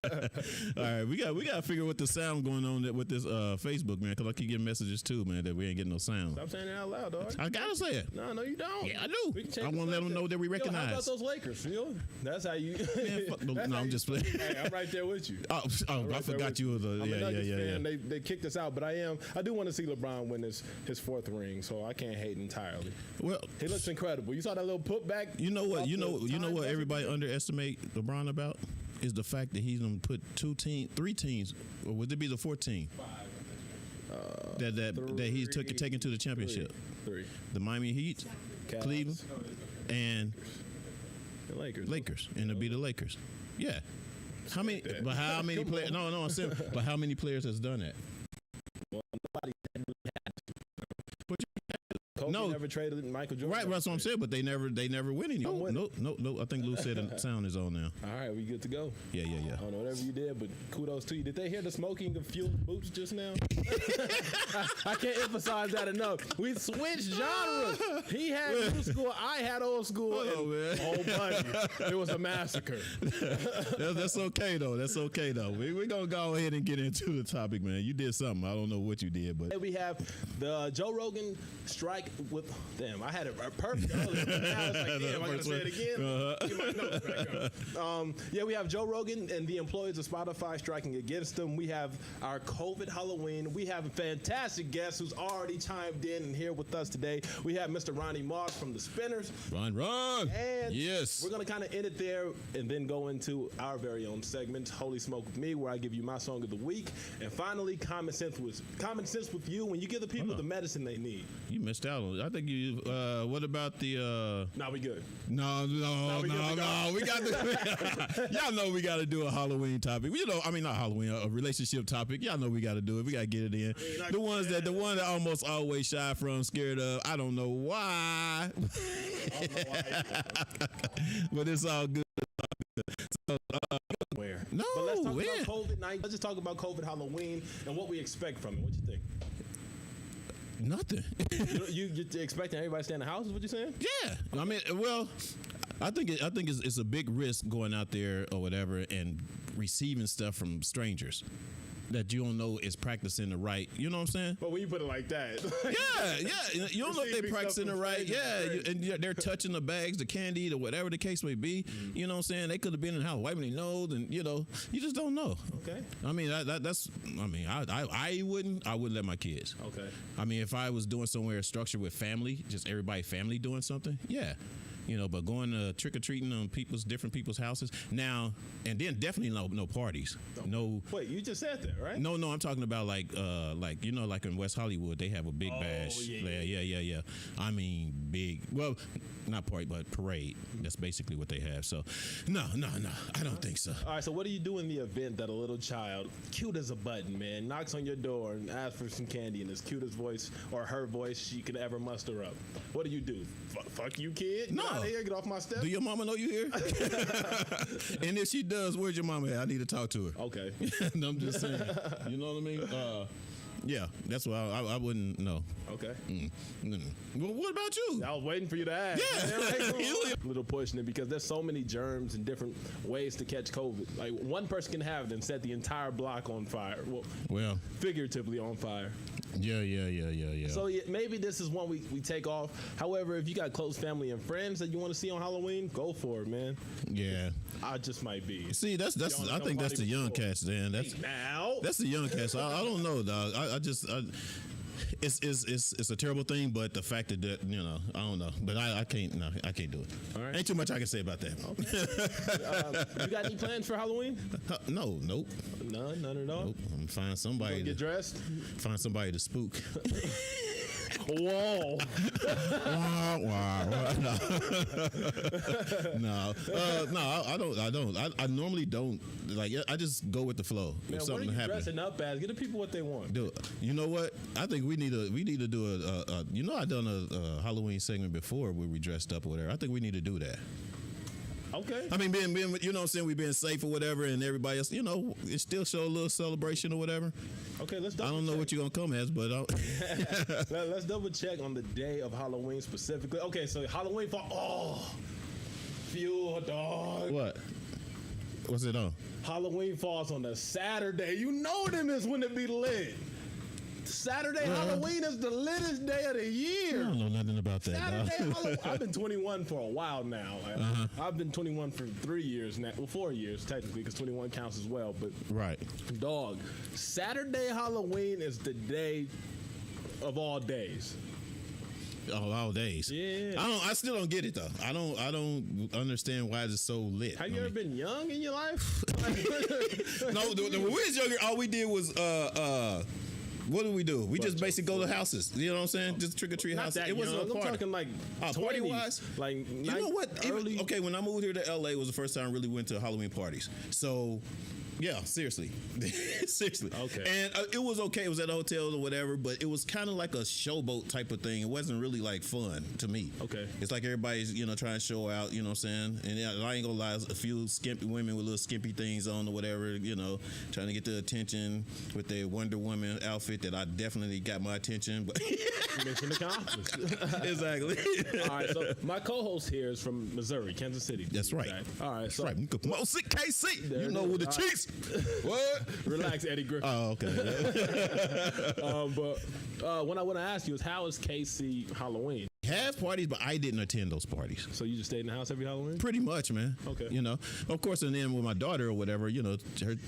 All right, we got to figure what the sound going on with this Facebook, man, because I keep getting messages too, man, that we ain't getting no sound. Stop saying it out loud, dog. I gotta say it. No, you don't. Yeah, I do. I want to let them know that we recognize. How about those Lakers? That's how you. Man, no, I'm just playing. Hey, I'm right there with you. Oh, I forgot you was a fan. They kicked us out, but I do want to see LeBron win his fourth ring, so I can't hate entirely. Well, he looks incredible. You saw that little putback. You know what? You know what everybody underestimate LeBron about is the fact that he's gonna put 3 teams, or would it be the 14? 5. That he's taken to the championship. 3. The Miami Heat, Cavs. Cleveland, and the Lakers, and it'll be the Lakers. Yeah. How many? But how many players? No, I'm saying. But how many players has done that? Well, nobody had to. Kobe never traded Michael Jordan. Right, that's what I'm saying. But they never win any. No. I think Lou said the sound is on now. All right, we good to go. Yeah. I don't know whatever you did, but kudos to you. Did they hear the smoking of fueled boots just now? I can't emphasize that enough. We switched genres. He had new school, I had old school. Oh man, it was a massacre. That's okay though. We're gonna go ahead and get into the topic, man. You did something. I don't know what you did, but we have the Joe Rogan strike with. Damn, I had it perfect earlier. Now it's like, damn, I gotta say it again. Get my notes back up. We have Joe Rogan and the employees of Spotify striking against him. We have our COVID Halloween. We have a fantastic guest who's already chimed in and here with us today. We have Mr. Ronnie Moss from the Spinners. Ron. And yes, we're gonna kind of end it there and then go into our very own segment, Holy Smoke with Me, where I give you my song of the week. And finally, Common Sense with you when you give the people the medicine they need. You missed out on it. I think you. What about the? Nah, we good. No. We got to. Y'all know we got to do a Halloween topic. Not Halloween, a relationship topic. Y'all know we got to do it. We got to get it in. The one that almost always shy from, scared of. I don't know why. But it's all good. So, where? No, but let's talk about COVID-19. Let's just talk about COVID Halloween and what we expect from it. What you think? Nothing. you expecting everybody to stay in the house? Is what you're saying? Yeah. I mean, well, I think it's a big risk going out there or whatever and receiving stuff from strangers that you don't know is practicing the right. You know what I'm saying? But when you put it like that, yeah. You don't know if they're practicing the right. Yeah, and they're touching the bags, the candy, or whatever the case may be. Mm-hmm. You know what I'm saying? They could have been in the house wiping their nose, and you just don't know. Okay. I mean, I wouldn't let my kids. Okay. I mean, if I was doing somewhere structured with family, just everybody family doing something, yeah. But going to trick or treating on different people's houses now, and then definitely no parties. No. Wait, you just said that, right? No, I'm talking about like in West Hollywood they have a big bash. Yeah. I mean big. Well, not party, but parade. That's basically what they have. So, no, I don't think so. All right. So what do you do in the event that a little child, cute as a button, man, knocks on your door and asks for some candy in his cutest voice or her voice she could ever muster up? What do you do? Fuck you, kid. No. Get off my steps. Do your mama know you here? And if she does, where's your mama at? I need to talk to her. Okay. I'm just saying. You know what I mean? Yeah, that's why I wouldn't know. Okay. Well, what about you? I was waiting for you to ask. Yeah. A little pushing it because there's so many germs and different ways to catch COVID. Like one person can have it and set the entire block on fire. Well, figuratively on fire. Yeah. So maybe this is one we take off. However, if you got close family and friends that you want to see on Halloween, go for it, man. Yeah. I just might be. See, I think that's the young cats, man. That's the young cats. I don't know, dog. It's a terrible thing, but the fact that I don't know, but I can't do it. All right. Ain't too much I can say about that. Okay. You got any plans for Halloween? Nope. None at all. Nope. I'm find somebody to get dressed. Find somebody to spook. Whoa. No, I don't. I normally don't. Like, I just go with the flow. Man, if something happens, dressing up as, get the people what they want. Dude, you know what? I think we need to do I done a Halloween segment before where we dressed up or whatever. I think we need to do that. Okay. I mean, being you know what I'm saying, we being safe or whatever, and everybody else, it still show a little celebration or whatever. Okay, let's I don't know what you're going to come as, but let's double check on the day of Halloween specifically. Okay, so Halloween fuel, dog. What? What's it on? Halloween falls on a Saturday. You know them is when it be lit. Saturday Halloween is the littest day of the year. I don't know nothing about that. Saturday Halloween. I've been 21 for a while now. I've been 21 for 3 years now. Well, 4 years technically, because 21 counts as well. But right, dog. Saturday Halloween is the day of all days. All days. Yeah. I still don't get it though. I don't understand why it's so lit. Have you ever been young in your life? No, when we was younger, all we did was what do we do? We just basically go to houses. You know what I'm saying? Just trick or treat houses. It wasn't a party. I'm talking like party wise. Like you know what? Okay, when I moved here to LA, it was the first time I really went to Halloween parties. So. Yeah, seriously. Seriously. Okay. And it was okay. It was at a hotel or whatever, but it was kind of like a showboat type of thing. It wasn't really like fun to me. Okay. It's like everybody's, trying to show out, you know what I'm saying? And I ain't gonna lie, a few skimpy women with little skimpy things on or whatever, trying to get the attention with their Wonder Woman outfit that I definitely got my attention. But mission accomplished. Exactly. All right, so my co-host here is from Missouri, Kansas City. That's right. All right, so. That's right. Come on, KC. You know with the cheeks. What? Relax, Eddie Griffin. Oh, okay. But what I want to ask you is, how is KC Halloween? Has parties, but I didn't attend those parties. So you just stayed in the house every Halloween? Pretty much, man. Okay. Of course, and then with my daughter or whatever, her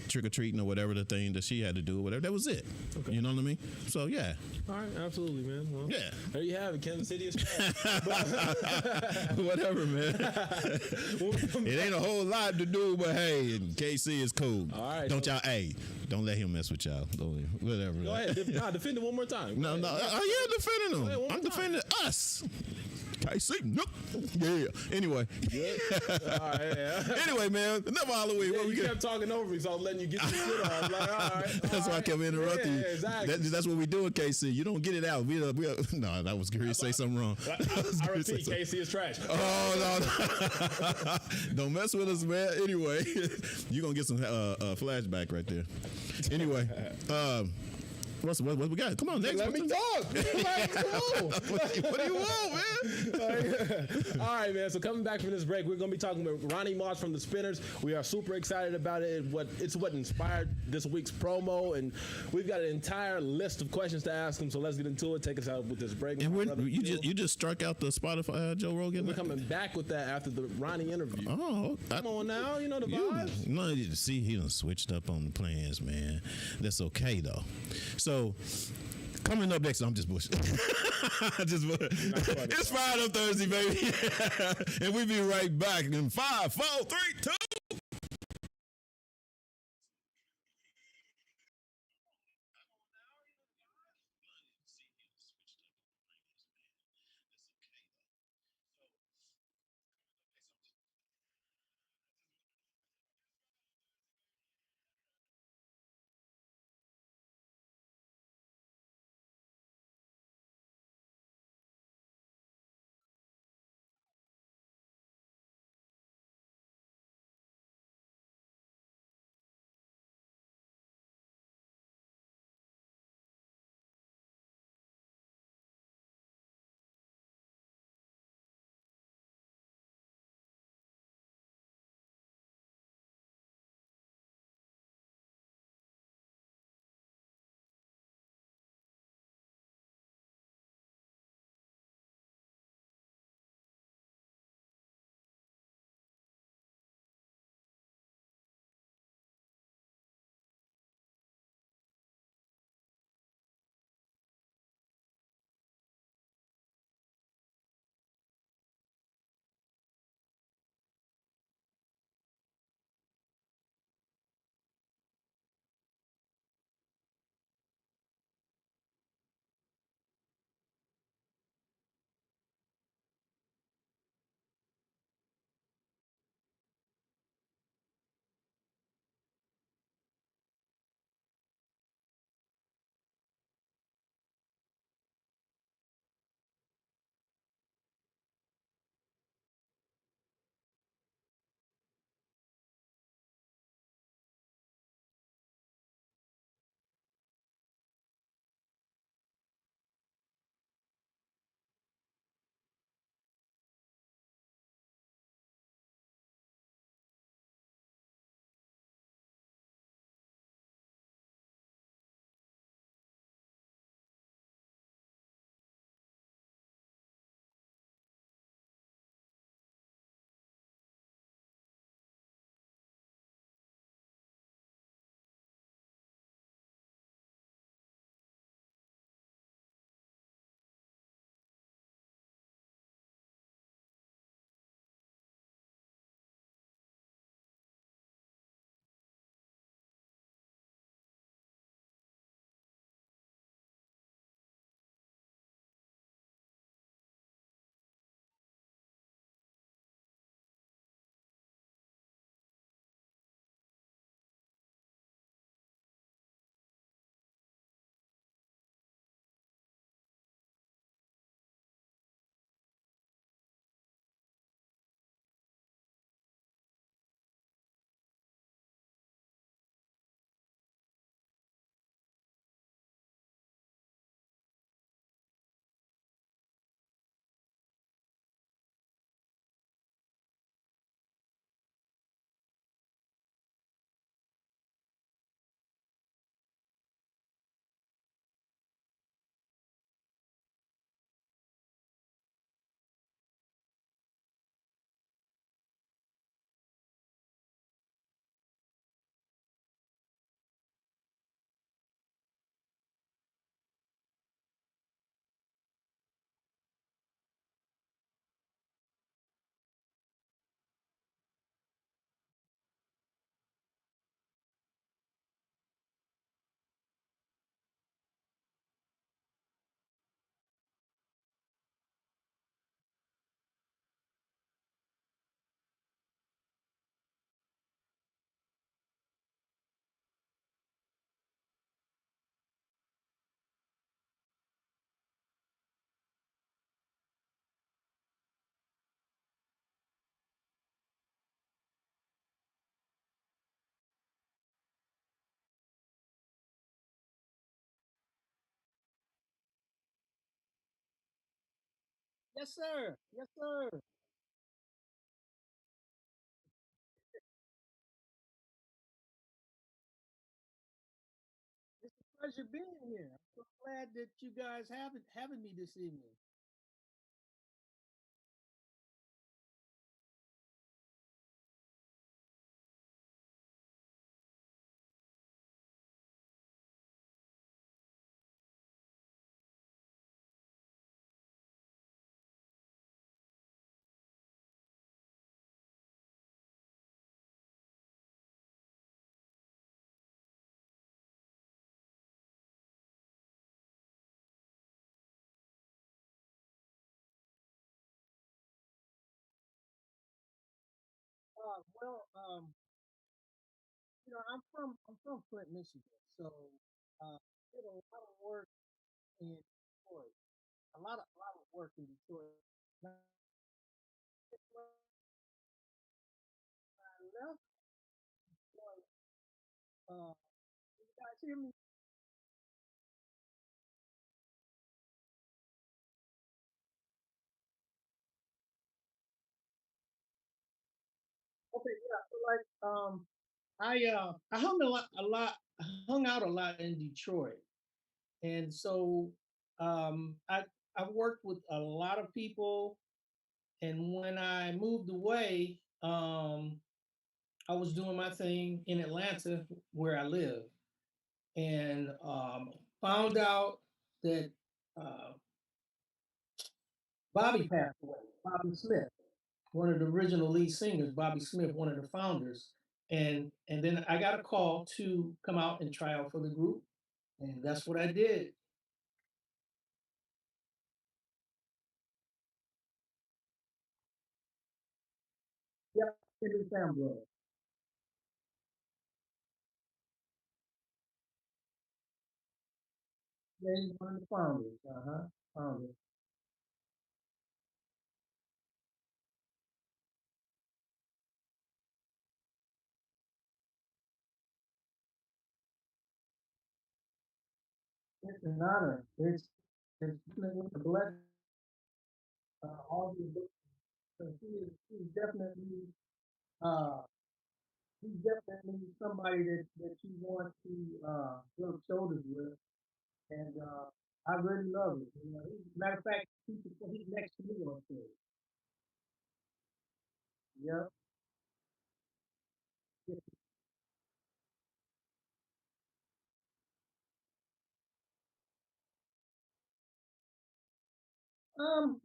trick or treating or whatever the thing that she had to do or whatever, that was it. Okay. You know what I mean? So yeah. All right, absolutely, man. Well, yeah. There you have it. Kansas City is whatever, man. It ain't a whole lot to do, but hey, KC is cool. All right. Don't let him mess with y'all. Whatever. Go ahead. Defend it one more time. No. I am defending him. I'm defending us. KC. Nope. Yeah. Anyway. All right, yeah. Anyway, man. Enough Halloween. Yeah, you kept talking over me, so I was letting you get your shit off. Like, all right. That's why I kept interrupting you. Yeah, exactly. That's what we do in KC. You don't get it out. No, that was curious to say something wrong. I repeat, KC is trash. Oh, no. Don't mess with us, man. Anyway, you're going to get some flashback right there. Anyway, what we got? Come on, next. Let me talk. What do you want, man? All right, man. So coming back from this break, we're going to be talking with Ronnie Moss from the Spinners. We are super excited about it. It's what inspired this week's promo, and we've got an entire list of questions to ask him. So let's get into it. Take us out with this break. And you just struck out the Spotify Joe Rogan. We're coming back with that after the Ronnie interview. Oh, come on now. You know the vibes. No, see, he done switched up on the plans, man. That's okay though. So coming up next, I'm just bullshit. It's Fired Up Thursday, baby. And we'll be right back in 5, 4, 3, 2. Yes, sir. Yes, sir. It's a pleasure being here. I'm so glad that you guys having me this evening. Well, I'm from Flint, Michigan, so did a lot of work in Detroit. A lot of work in Detroit. Now, when I left, you guys hear me? Okay, yeah. So like, I hung out a lot in Detroit, and so I've worked with a lot of people. And when I moved away, I was doing my thing in Atlanta where I live, and found out that uh, Bobby passed away. Bobby Smith, one of the original lead singers. Bobby Smith, one of the founders. And then I got a call to come out and try out for the group, and that's what I did. Yep, Henry Sambro. Yeah, he's one of the founders. Founders. It's an honor. It's definitely a blessing. All these books. So he's definitely uh he's definitely somebody that you want to rub shoulders with, and I really love it. You know, matter of fact, he's next to me on stage. Yep.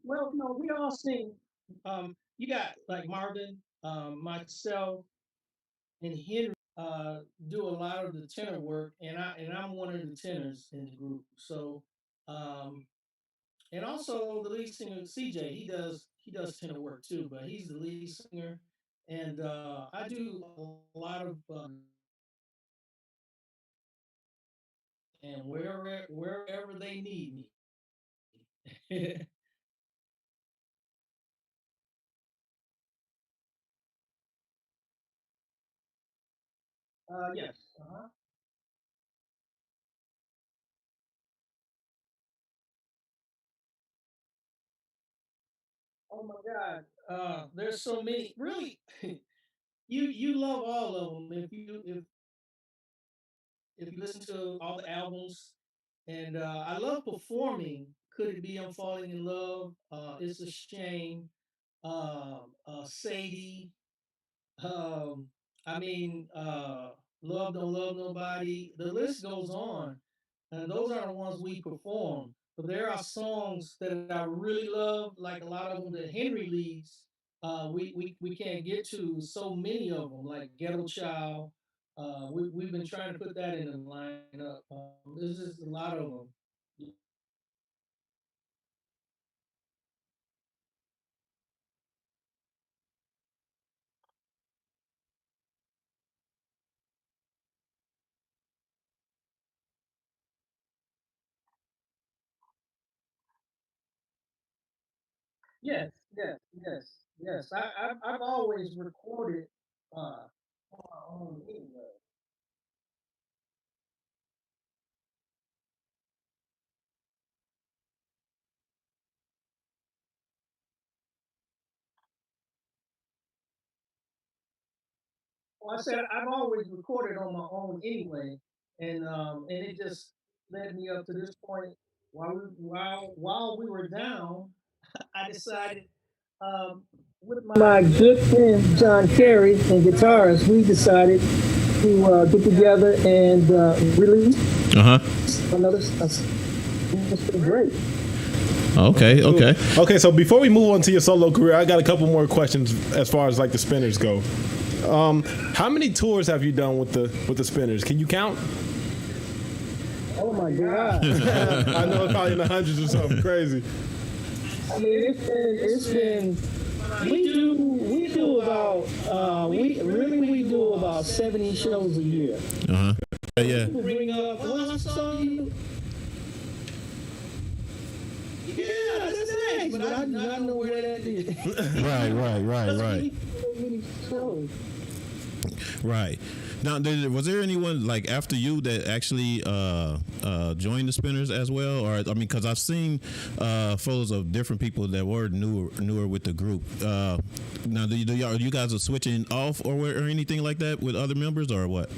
Well, no, we all sing. You got like Marvin, myself, and Henry do a lot of the tenor work, and I'm one of the tenors in the group. So, um, and also the lead singer CJ, he does tenor work too, but he's the lead singer, and I do a lot of and wherever they need me. Yes. Uh-huh. Oh my God. There's so many. Really, you love all of them if you listen to all the albums. And I love performing. Could it be I'm falling in love? It's a shame. Sadie. Um, I mean, love don't love nobody. The list goes on, and those are the ones we perform. But there are songs that I really love, like a lot of them that Henry leads. We can't get to so many of them, like Ghetto Child. We've been trying to put that in the lineup. There's just a lot of them. Yes, yes, yes, yes. I've always recorded on my own anyway. Well, I said I've always recorded on my own anyway, and it just led me up to this point. While we were down, I decided with my good friend John Kerry and guitarist, we decided to get together and release another. It's been great. Okay. So before we move on to your solo career, I got a couple more questions as far as like the Spinners go. How many tours have you done with the Spinners? Can you count? Oh my God! I know it's probably in the hundreds or something crazy. I mean, it's been. We do about we do about 70 shows a year. Yeah. People bring up, well, I saw you. Yeah, that's nice, but I do not know where that is. Right. Now, was there anyone like after you that actually joined the Spinners as well? Or I mean, because I've seen photos of different people that were newer with the group. Now, are you guys are switching off or anything like that with other members or what?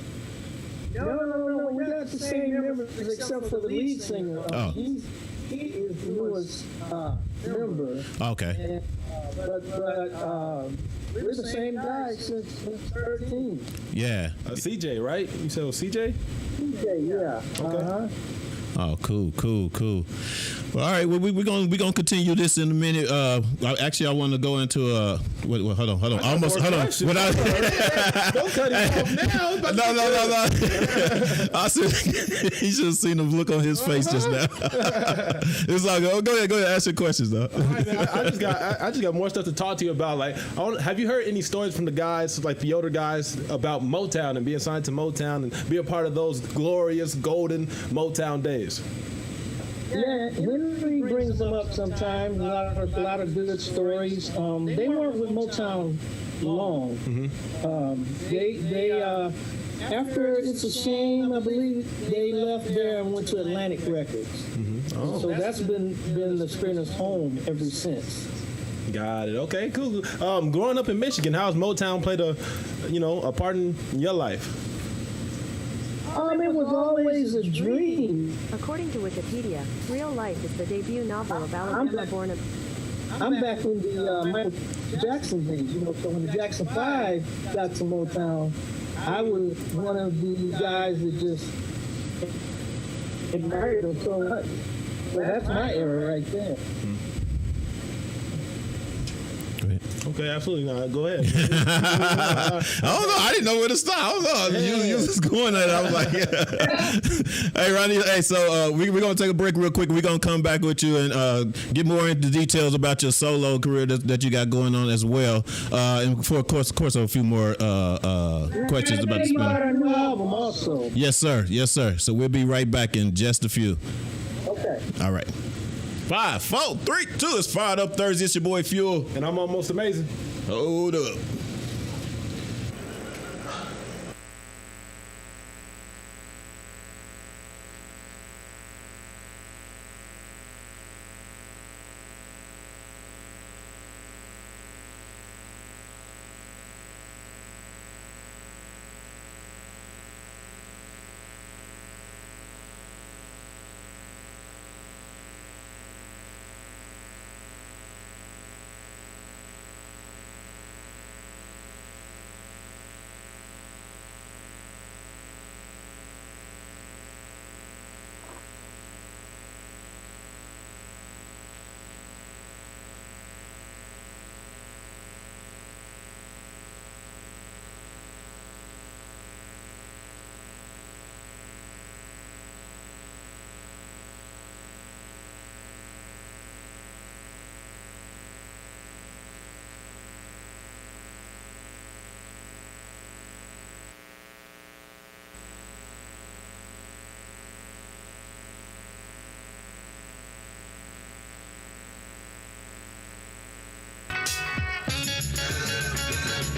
No. We got the same members except for the lead singer. He is the newest member. Okay. And, but we're the same guy since 13. Yeah. CJ, right? You said it was CJ? CJ, yeah. Okay. Oh, cool. Well, all right, well, we're gonna continue this in a minute. Actually, I want to go into hold on. Hold on. Don't cut him off now. No. I said he should have seen the look on his face just now. It's like, go ahead, ask your questions though. All right, man, I just got more stuff to talk to you about. Like, have you heard any stories from the guys, like the older guys, about Motown and being signed to Motown and be a part of those glorious golden Motown days? Yeah, Henry brings them up sometimes. A lot of good stories. They weren't with Motown long. They after It's a Shame, I believe they left there and went to Atlantic Records. So that's been the Spinners' home ever since. Got it. Okay, cool. Growing up in Michigan, how's Motown played a part in your life? It was always a dream. According to Wikipedia, Real Life is the debut novel of Alabama born of... I'm back in the Michael Jackson days, so when the Jackson 5 got to Motown, I was one of the guys that just admired them so much. So that's my era right there. Okay, absolutely. No, go ahead. I don't know. I didn't know where to stop. I don't know. You was going at it. I was like, yeah. Hey, Ronnie. Hey, so we're going to take a break real quick. We're going to come back with you and get more into details about your solo career that you got going on as well. And for, of course, a few more questions about the Spinner. New album also. Yes, sir. So we'll be right back in just a few. Okay. All right. 5, 4, 3, 2. It's Fired Up Thursday. It's your boy Fuel. And I'm Almost Amazing. Hold up.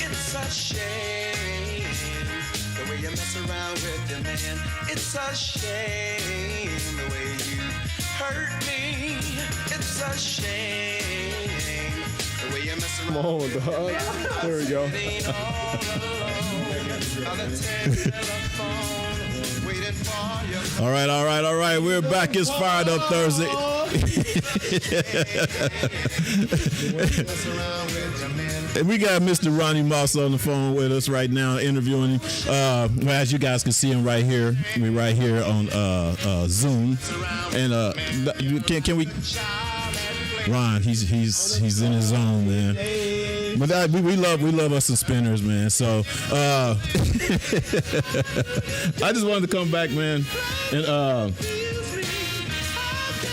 It's a shame the way you mess around with your man. It's a shame the way you hurt me. It's a shame The way you mess Come around on, with dog. your man. There we go. It ain't all alone. On the telephone, waiting for your call. All right. We're back. It's Fired Up Thursday. And we got Mr. Ronnie Moss on the phone with us right now, interviewing him. As you guys can see him right here. We're right here on Zoom. And can we? Ron, he's in his zone, man. But we love us some spinners, man. So I just wanted to come back, man, and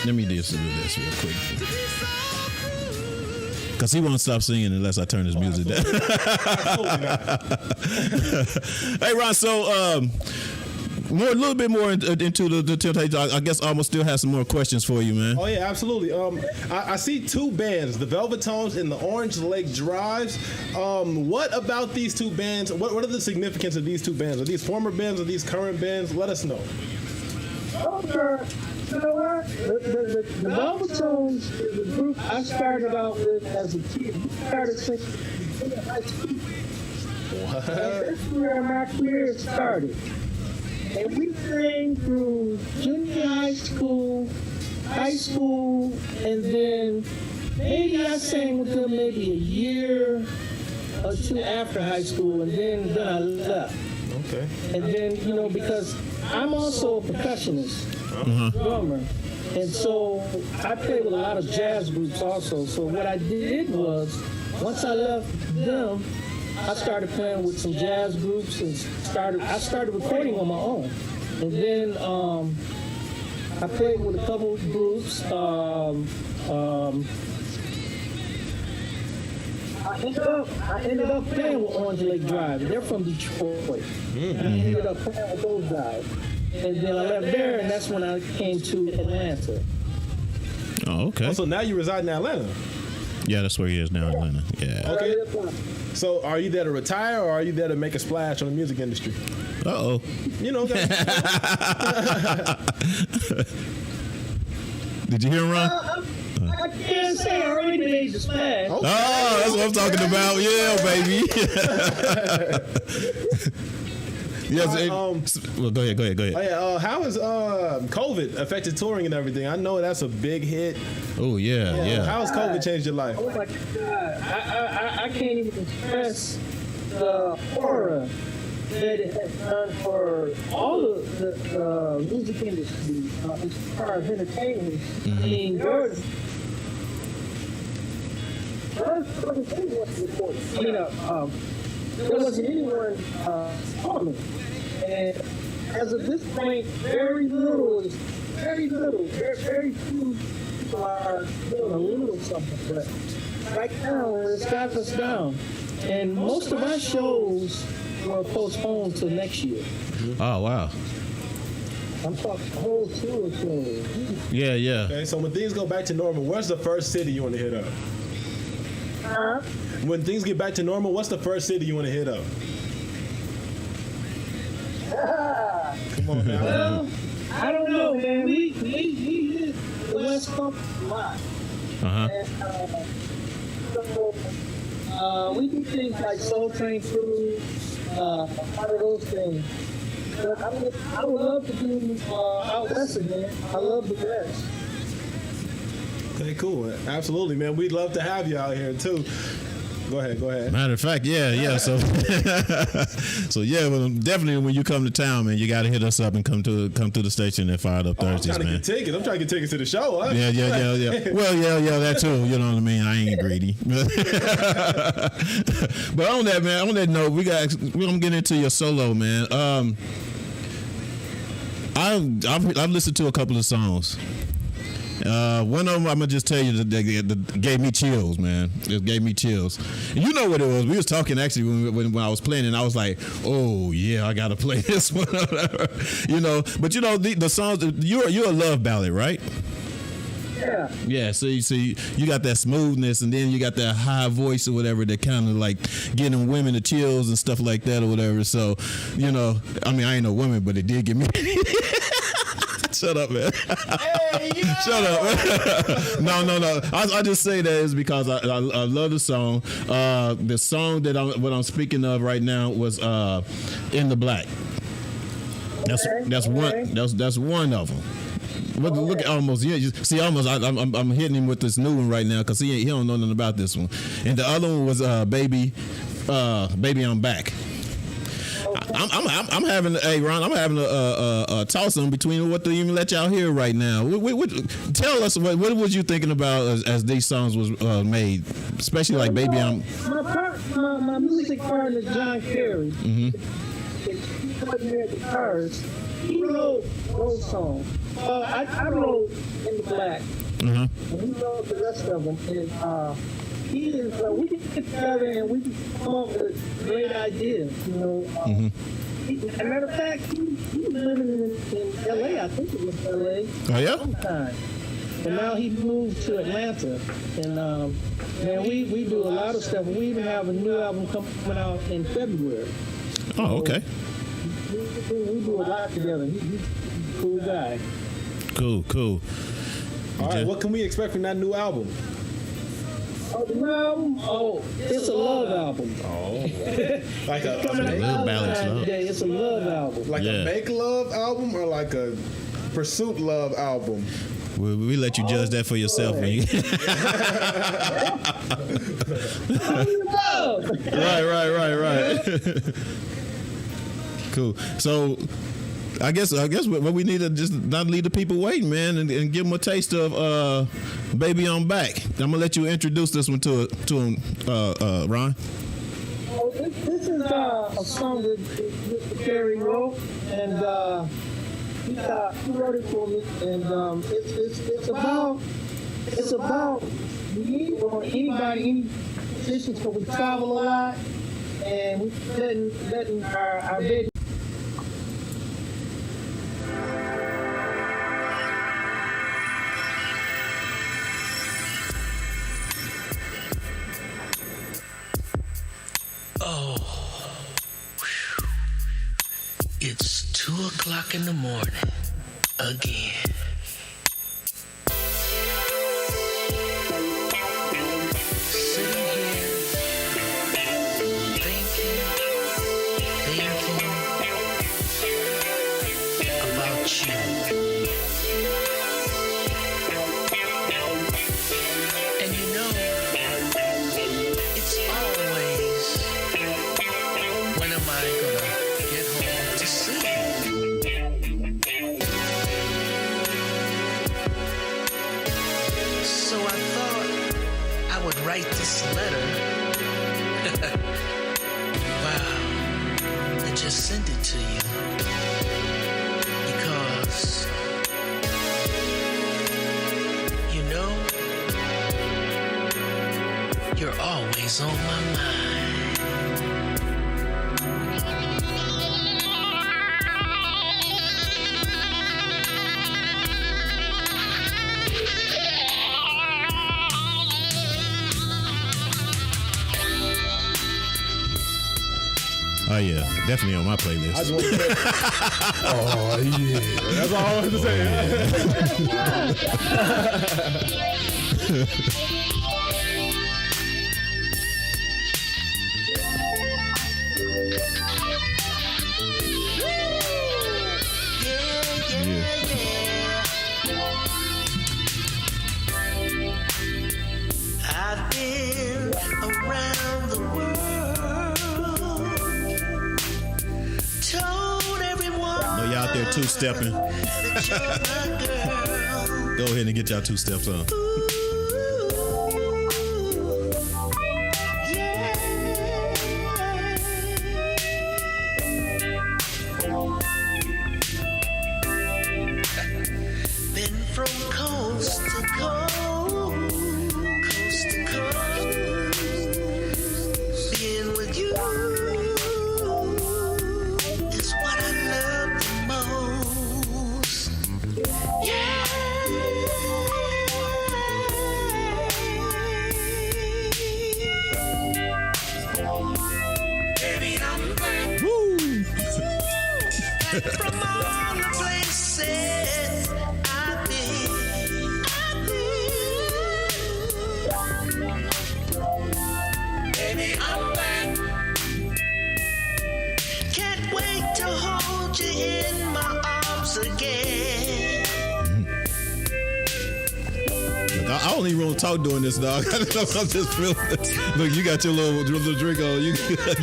let me do this real quick. Because he won't stop singing unless I turn his music down. Hey, Ron, so a little bit more into the Temptations. I guess almost still have some more questions for you, man. Oh yeah, absolutely. I see two bands, the Velvetones and the Orange Lake Drives. What about these two bands? What are the significance of these two bands? Are these former bands? Are these current bands? Let us know. You know what? The Velvetones is a group I started out with as a kid. We started singing in high school. That's where my career started. And we sang through junior high school, and then maybe I sang with them maybe a year or two after high school, and then I left. Okay. And then, because I'm also a percussionist, drummer. And so I played with a lot of jazz groups also. So what I did was, once I left them, I started playing with some jazz groups and I started recording on my own. And then I played with a couple of groups. I ended up playing with Orange Lake Drive. They're from Detroit. I ended up playing with those guys. And then I left there, and that's when I came to Atlanta. Oh, okay. Oh, so now you reside in Atlanta? Yeah, that's where he is now, Atlanta. Yeah. Okay. So are you there to retire, or are you there to make a splash on the music industry? Uh-oh. You know. Did you hear him, Ron? I can't say I already made the splash. Oh, that's what I'm talking about. Yeah, baby. Yes. Well, go ahead. Oh, yeah. How has COVID affected touring and everything? I know that's a big hit. Oh, yeah. How has COVID changed your life? Oh my God. I can't even express the horror that it has done for all of the music industry as far as entertainment. I mean, there wasn't anyone coming. And as of this point, very few people are doing a little something. But right now, it's got us down. And most of our shows were postponed till next year. Oh, wow. I'm talking whole tour shows. Yeah. Okay, so when things go back to normal, where's the first city you want to hit up? When things get back to normal, what's the first city you want to hit up? Come on, man. Well, I don't know, man. We hit the West Coast a lot. And, so, we do things like Soul Train Cruise, one of those things. But I would love to do out west again. I love the West. Okay, cool. Absolutely, man. We'd love to have you out here too. Go ahead. Matter of fact, yeah. So, well, definitely when you come to town, man, you got to hit us up and come to the station at Fired Up Thursdays, man. I'm trying to get tickets to the show. Huh? Yeah. Well, yeah, that too. You know what I mean? I ain't greedy. But on that, man, on that note, we're gonna get into your solo, man. I've listened to a couple of songs. One of them, I'm gonna just tell you that gave me chills, man. It gave me chills. And you know what it was? We was talking actually when I was playing, and I was like, "Oh yeah, I gotta play this one." But the songs. You're a love ballad, right? Yeah. Yeah. So you got that smoothness, and then you got that high voice or whatever that kind of like getting women the chills and stuff like that or whatever. So I mean, I ain't no woman, but it did give me. Shut up, man. Hey, yo! Shut up. No. I just say that is because I love the song. The song that I'm speaking of right now was In the Black. That's one of them. Look at almost. Yeah, you see, almost. I'm hitting him with this new one right now because he don't know nothing about this one. And the other one was Baby, I'm Back. I'm having, hey Ron, I'm having a toss on between what to even let y'all hear right now. Tell us what was you thinking about as these songs was made, especially like Baby I'm. My music partner John Kerry. He put me at the guitars. He wrote those songs. I wrote In the Black. And he wrote the rest of them. And we get together and we come up with great ideas, you know. As a matter of fact, he was living in L.A. I think it was L.A. Oh yeah. Sometime. And now he moved to Atlanta. And man, we do a lot of stuff. We even have a new album coming out in February. Oh, okay. We do a lot together. He's a cool guy. Cool. All right, what can we expect from that new album? Oh, the new album? Oh, it's a love album. Oh, like a little balance love. It's a love album. Like a make love album or like a pursuit love album? We let you judge that for yourself, man. Right. Cool. So, I guess what we need to just not leave the people waiting, man, and give them a taste of "Baby I'm Back." I'm gonna let you introduce this one to him, Ron. Oh, this is a song that Mr. Kerry wrote, and he wrote it for me, and it's about me or anybody, any musicians, because we travel a lot, and we letting our baby. It's 2:00 in the morning again. Sitting here thinking about you. And you know, it's always, when am I gonna get home to see you? So I thought I would write this letter. Wow. And just send it to you. Because, you know, you're always on my mind. Oh yeah, definitely on my playlist. I just want to say, oh yeah, that's all I wanted to say. I've been around the world, told everyone I know y'all out there two-stepping. that you're my girl. Go ahead and get y'all 2 steps on. Been from coast to coast, being with you is what I love the most. Yeah. Baby, I'm back. Woo! From all the places said I did. Baby, I'm back. Can't wait to hold you in my arms again. Look, I don't even want to talk during this, dog. I'm just feeling it. Look, you got your little drink on. You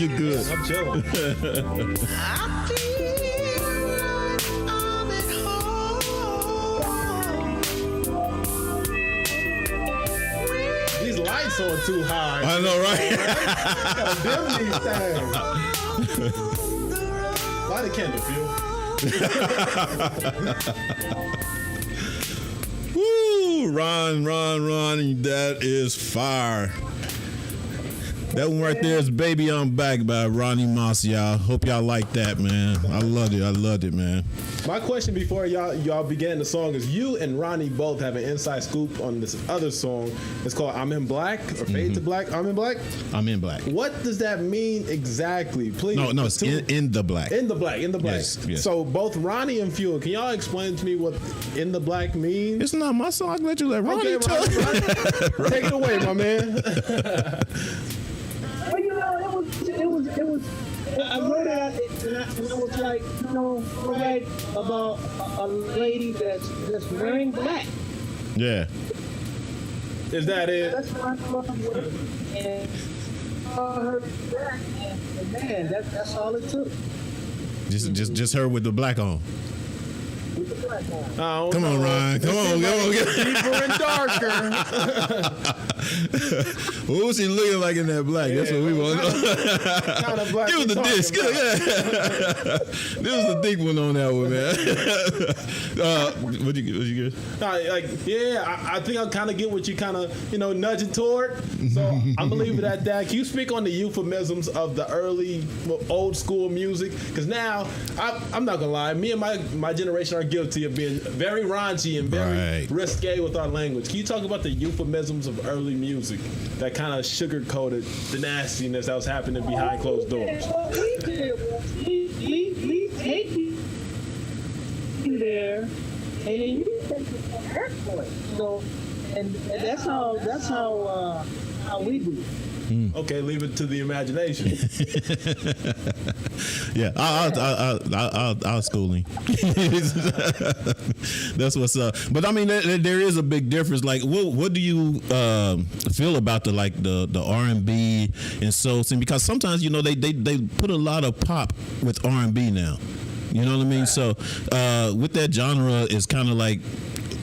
good. I'm chilling. I feel like I'm at home. These lights on too high. I know, right? Gotta dim these things. Light a candle, Phil. Woo! Ron, that is fire. That one right there is "Baby I'm Back" by Ronnie Moss, y'all. Hope y'all like that, man. I loved it, man. My question before y'all began the song is, you and Ronnie both have an inside scoop on this other song. It's called "I'm in Black" or "Fade to Black." I'm in black. I'm in black. What does that mean exactly? Please. No, it's in the black. In the black. Yes. So both Ronnie and Fuel, can y'all explain to me what "in the black" means? It's not my song. I let you let Ronnie Okay, talk. Ronnie. Take it away, my man. Well, you know, it was. I wrote it and I was like, you know, I write about a lady that's wearing black. Yeah. Is that it? That's what I love with it. And her black, and man, that's all it took. Just her with the black on. With the black on. Come on, Ryan. Come on. Deeper and darker. What was he looking like in that black? That's what we want. Kind of black. Give us the disc. Yeah. This was the thick one on that one, man. What you get? I think I kind of get what you kind of, nudging toward. So I'm gonna leave it at that. Can you speak on the euphemisms of the early, old school music? Because now, I'm not gonna lie, me and my generation are guilty of being very raunchy and very risque with our language. Can you talk about the euphemisms of early music that kind of sugar-coated the nastiness that was happening behind closed doors? Well, we take you there, and then you take it from that point. So, and that's how we do it. Okay, leave it to the imagination. Yeah, I'll school him. That's what's up. But I mean, there is a big difference. Like, what do you feel about the R&B and soul scene? Because sometimes they put a lot of pop with R&B now. You know what I mean? So with that genre, is kind of like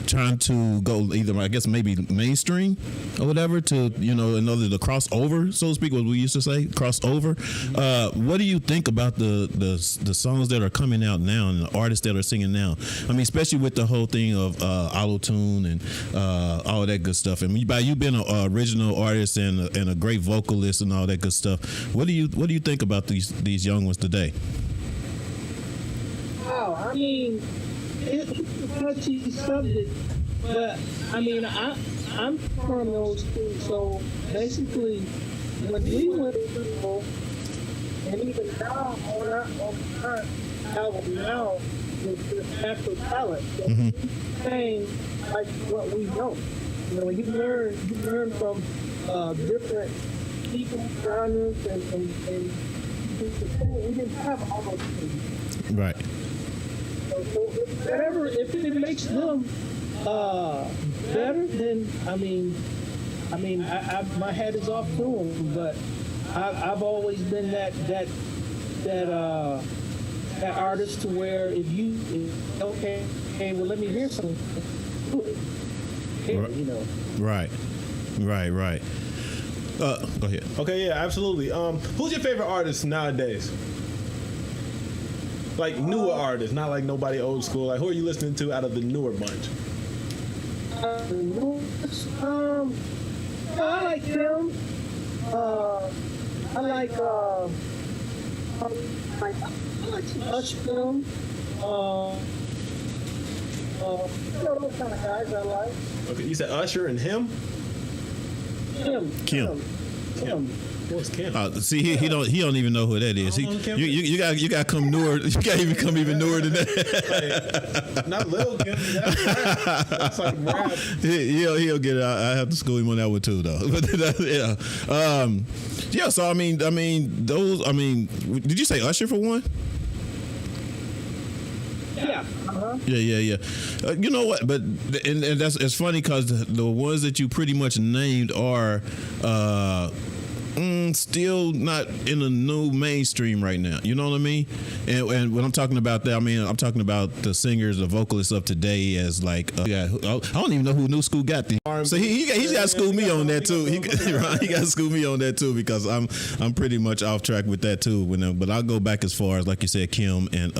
trying to go either, I guess, maybe mainstream or whatever to, another the crossover, so to speak, what we used to say, crossover. What do you think about the songs that are coming out now and the artists that are singing now? I mean, especially with the whole thing of auto-tune and all that good stuff. And by you being an original artist and a great vocalist and all that good stuff, what do you think about these young ones today? Wow, I mean, it's a touchy subject, but I mean, I'm from those schools, so basically, when we went to school, and even now on our album now, with the natural talent, saying like what we know. You learn from different people, genres, and we didn't have all those things. Right. So whatever, if it makes them better, then I mean, I my hat is off to them. But I've always been that artist to where if okay, well, let me hear something. Right. Go ahead. Okay, yeah, absolutely. Who's your favorite artist nowadays? Like newer artists, not like nobody old school. Like, who are you listening to out of the newer bunch? I like them. I like Usher. Those kind of guys I like. Okay, you said Usher and him? Kim. What's Kim? See, he don't even know who that is. You got to come newer. You got to even come even newer than that. Like, not Lil Kim. That's like rap. He'll get it. I have to school him on that one too, though. Yeah. Yeah. So I mean, those. I mean, did you say Usher for one? Yeah. Yeah. You know what? But and that's it's funny because the ones that you pretty much named are still not in the new mainstream right now. You know what I mean? And when I'm talking about that, I mean I'm talking about the singers, the vocalists of today as like I don't even know who New School got these. So he's got to school me on that too. He got to school me on that too because I'm pretty much off track with that too. But I'll go back as far as like you said, Kim and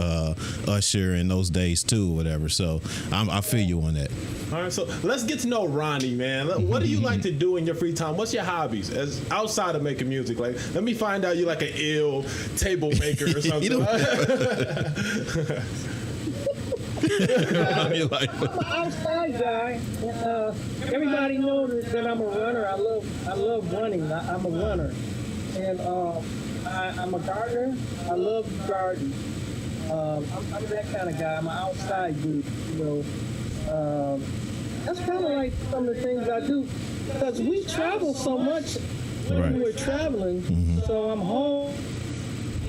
Usher and those days too, whatever. So I feel you on that. All right, so let's get to know Ronnie, man. What do you like to do in your free time? What's your hobbies as outside of making music? Like, let me find out you're like an ill table maker or something. I'm an outside guy. Everybody knows that I'm a runner. I love running. I'm a runner, and I'm a gardener. I love gardening. I'm that kind of guy. I'm an outside dude. You know, that's kind of like some of the things I do because we travel so much when we're traveling. So I'm home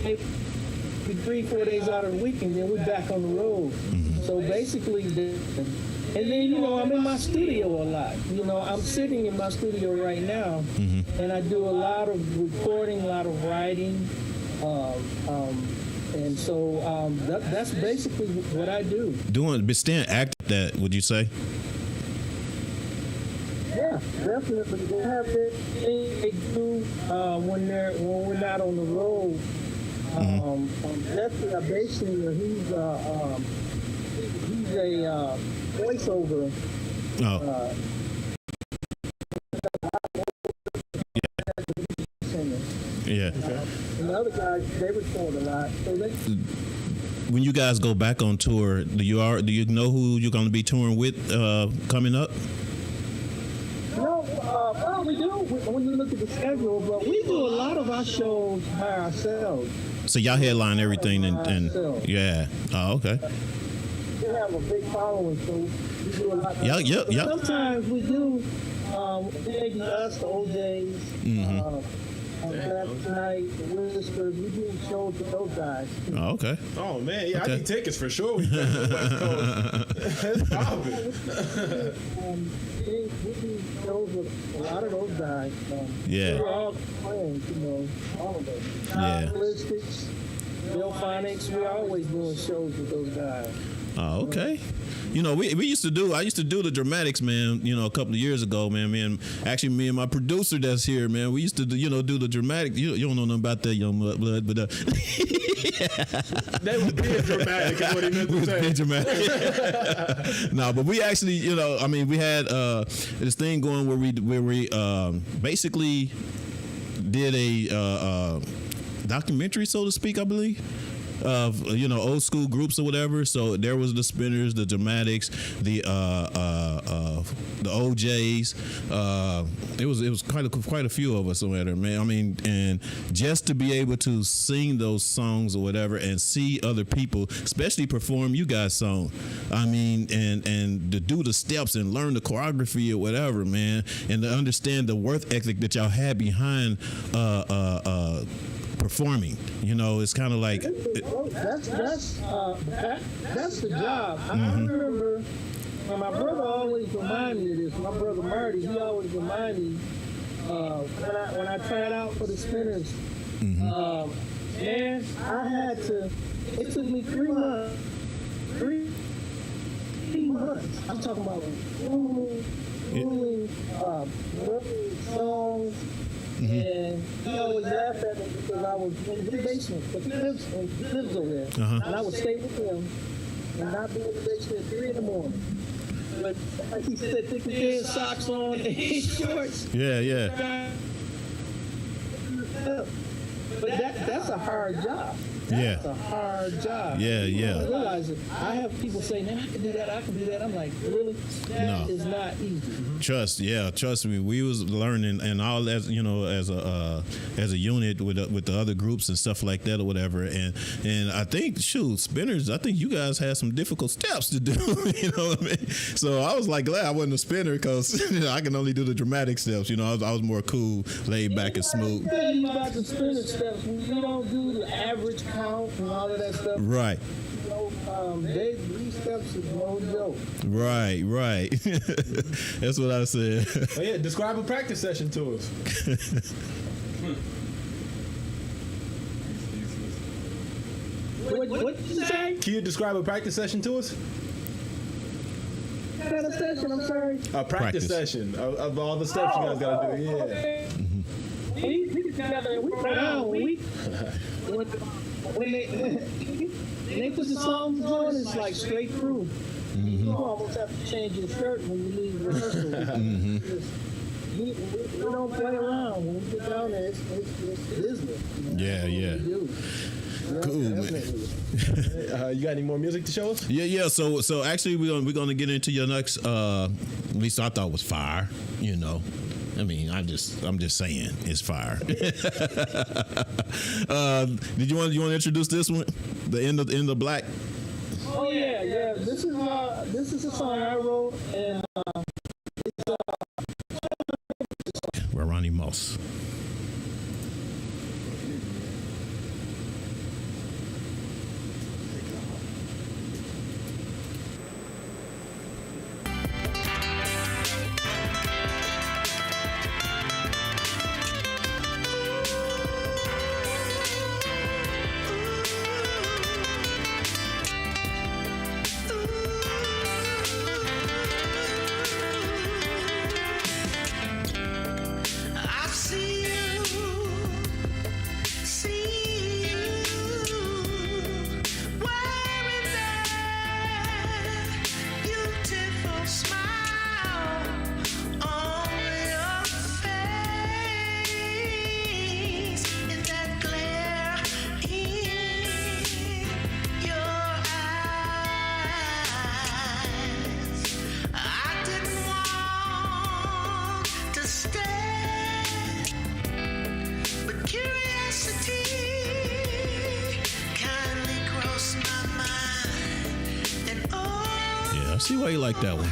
3-4 days out of the week, and then we're back on the road. So basically, and then, you know, I'm in my studio a lot. You know, I'm sitting in my studio right now, and I do a lot of recording, a lot of writing, and so that's basically what I do. Staying active, that would you say? Yeah, definitely. They have that thing they do when we're not on the road. Jesse Abation, he's a voiceover. Yeah. And the other guys, they record a lot. So when you guys go back on tour, do you know who you're going to be touring with coming up? No, well, we do when you look at the schedule, but we do a lot of our shows by ourselves. So y'all headline everything and yeah. Oh, okay. We have a big following, so we do a lot. Yep. Sometimes we do maybe us, the OJs, last night, the Whispers. We do shows with those guys. Oh, okay. Oh man, yeah, I need tickets for sure. We got the West Coast. That's popping. We do shows with a lot of those guys. Yeah. We're all friends, you know, all of them. Yeah. Ballistics, Bill Phonics, we're always doing shows with those guys. Oh, okay. You know, I used to do the Dramatics, man, you know, a couple of years ago, man. Me and my producer that's here, man, we used to do the Dramatics. You don't know nothing about that, young blood, but They were being dramatic is what he meant to say. Being dramatic. No, but we actually, you know, I mean, we had this thing going where we basically did a documentary, so to speak, I believe, of old school groups or whatever. So there was the Spinners, the Dramatics, the OJs. It was quite a few of us over there, man. I mean, and just to be able to sing those songs or whatever and see other people, especially perform you guys' song, I mean, and to do the steps and learn the choreography or whatever, man, and to understand the work ethic that y'all had behind performing, it's kind of like that's the job. I remember, and my brother always reminded me of this. My brother Marty, he always reminded me when I tried out for the Spinners. Man, I had to. It took me 3 months. 3 months. I'm talking about ruling songs. And he always laughed at me because I was in the basement. But he lives over there. And I would stay with him and not be in the basement at 3 in the morning. But like he said, thick as socks on and shorts. Yeah. But that's a hard job. Yeah. It's a hard job. Yeah, yeah. I realize it. I have people say, "Man, I can do that. I can do that." I'm like, really? That is not easy. Trust me. We was learning and all that, as a unit with the other groups and stuff like that or whatever. And I think, spinners. I think you guys had some difficult steps to do. You know what I mean? So I was like glad I wasn't a spinner because I can only do the dramatic steps. I was more cool, laid back, and smooth. I tell you about the spinner steps. We don't do the average count and all of that stuff. Right. These steps is no joke. Right. That's what I said. Oh yeah, describe a practice session to us. What did you say? Can you describe a practice session to us? What kind of session? I'm sorry. A practice session of all the steps you guys gotta do. Yeah. Okay. We together and we go down. When they put the songs on, it's like straight through. You almost have to change your shirt when you leave rehearsal. We don't play around. When we get down there, it's business. Yeah. Cool, man. You got any more music to show us? Yeah. So actually, we're gonna get into your next. At least I thought was fire. I mean, I'm just saying it's fire. Did you want to introduce this one? The end of Black. Oh yeah. This is a song I wrote, and We're Ronnie Moss. See why you like that one.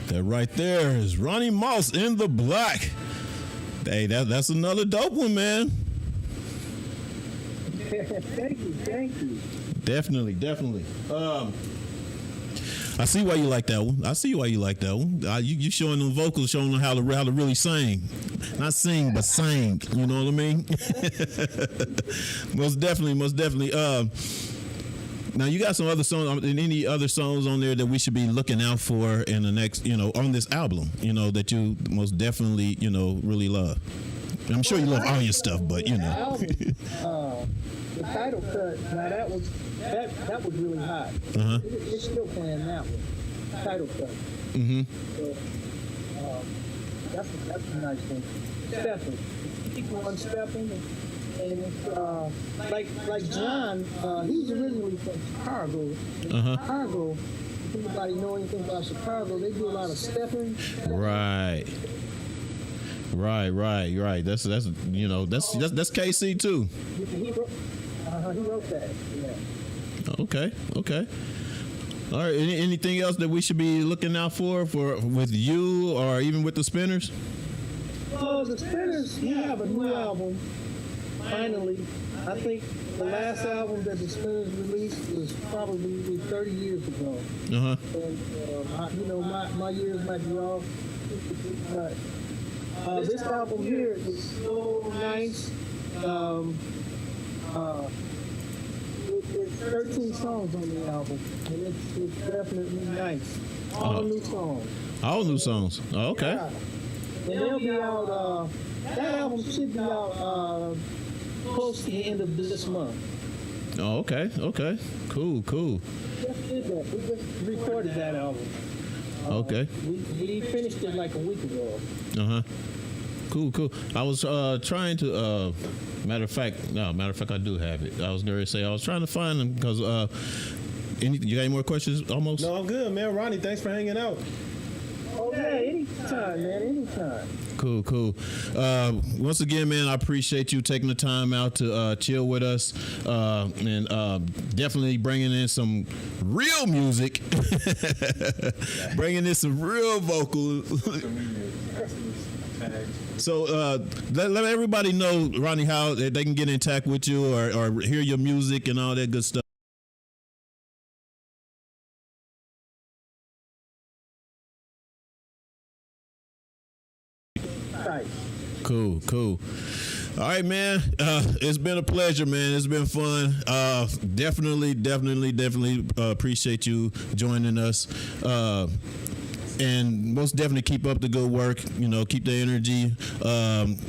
That right there is Ronnie Moss in the Black. Hey, that's another dope one, man. Thank you. Definitely. I see why you like that one. You showing them vocals, showing them how to really sing. Not sing, but sing. You know what I mean? Most definitely. Now you got some other songs. Any other songs on there that we should be looking out for in the next, on this album? That you most definitely, really love. I'm sure you love all your stuff, but the title cut. Now that was really hot. It's still playing that one. Title cut. So, that's a nice thing. Stepping. Keep on stepping. And it's like John, he's originally from Chicago. Chicago, if anybody know anything about Chicago, they do a lot of stepping. Right. That's KC too. He wrote that. Yeah. Okay. All right. Anything else that we should be looking out for with you or even with the Spinners? Well, the Spinners, we have a new album. Finally, I think the last album that the Spinners released was probably 30 years ago. And my years might be off, but this album here is so nice. There's 13 songs on the album, and it's definitely nice. All new songs. All new songs. Oh, okay. Yeah. And they'll be out. That album should be out close to the end of this month. Oh, okay. Okay. Cool. We just did that. We just recorded that album. Okay. We finished it like a week ago. Cool. I was trying to. Matter of fact, I do have it. I was going to say I was trying to find them because. You got any more questions? Almost. No, I'm good, man. Ronnie, thanks for hanging out. Oh yeah, anytime, man. Anytime. Cool. Once again, man, I appreciate you taking the time out to chill with us and definitely bringing in some real music, bringing in some real vocals. So let everybody know, Ronnie, how they can get in touch with you or hear your music and all that good stuff. Cool. All right, man. It's been a pleasure, man. It's been fun. Definitely appreciate you joining us. And most definitely keep up the good work, keep the energy.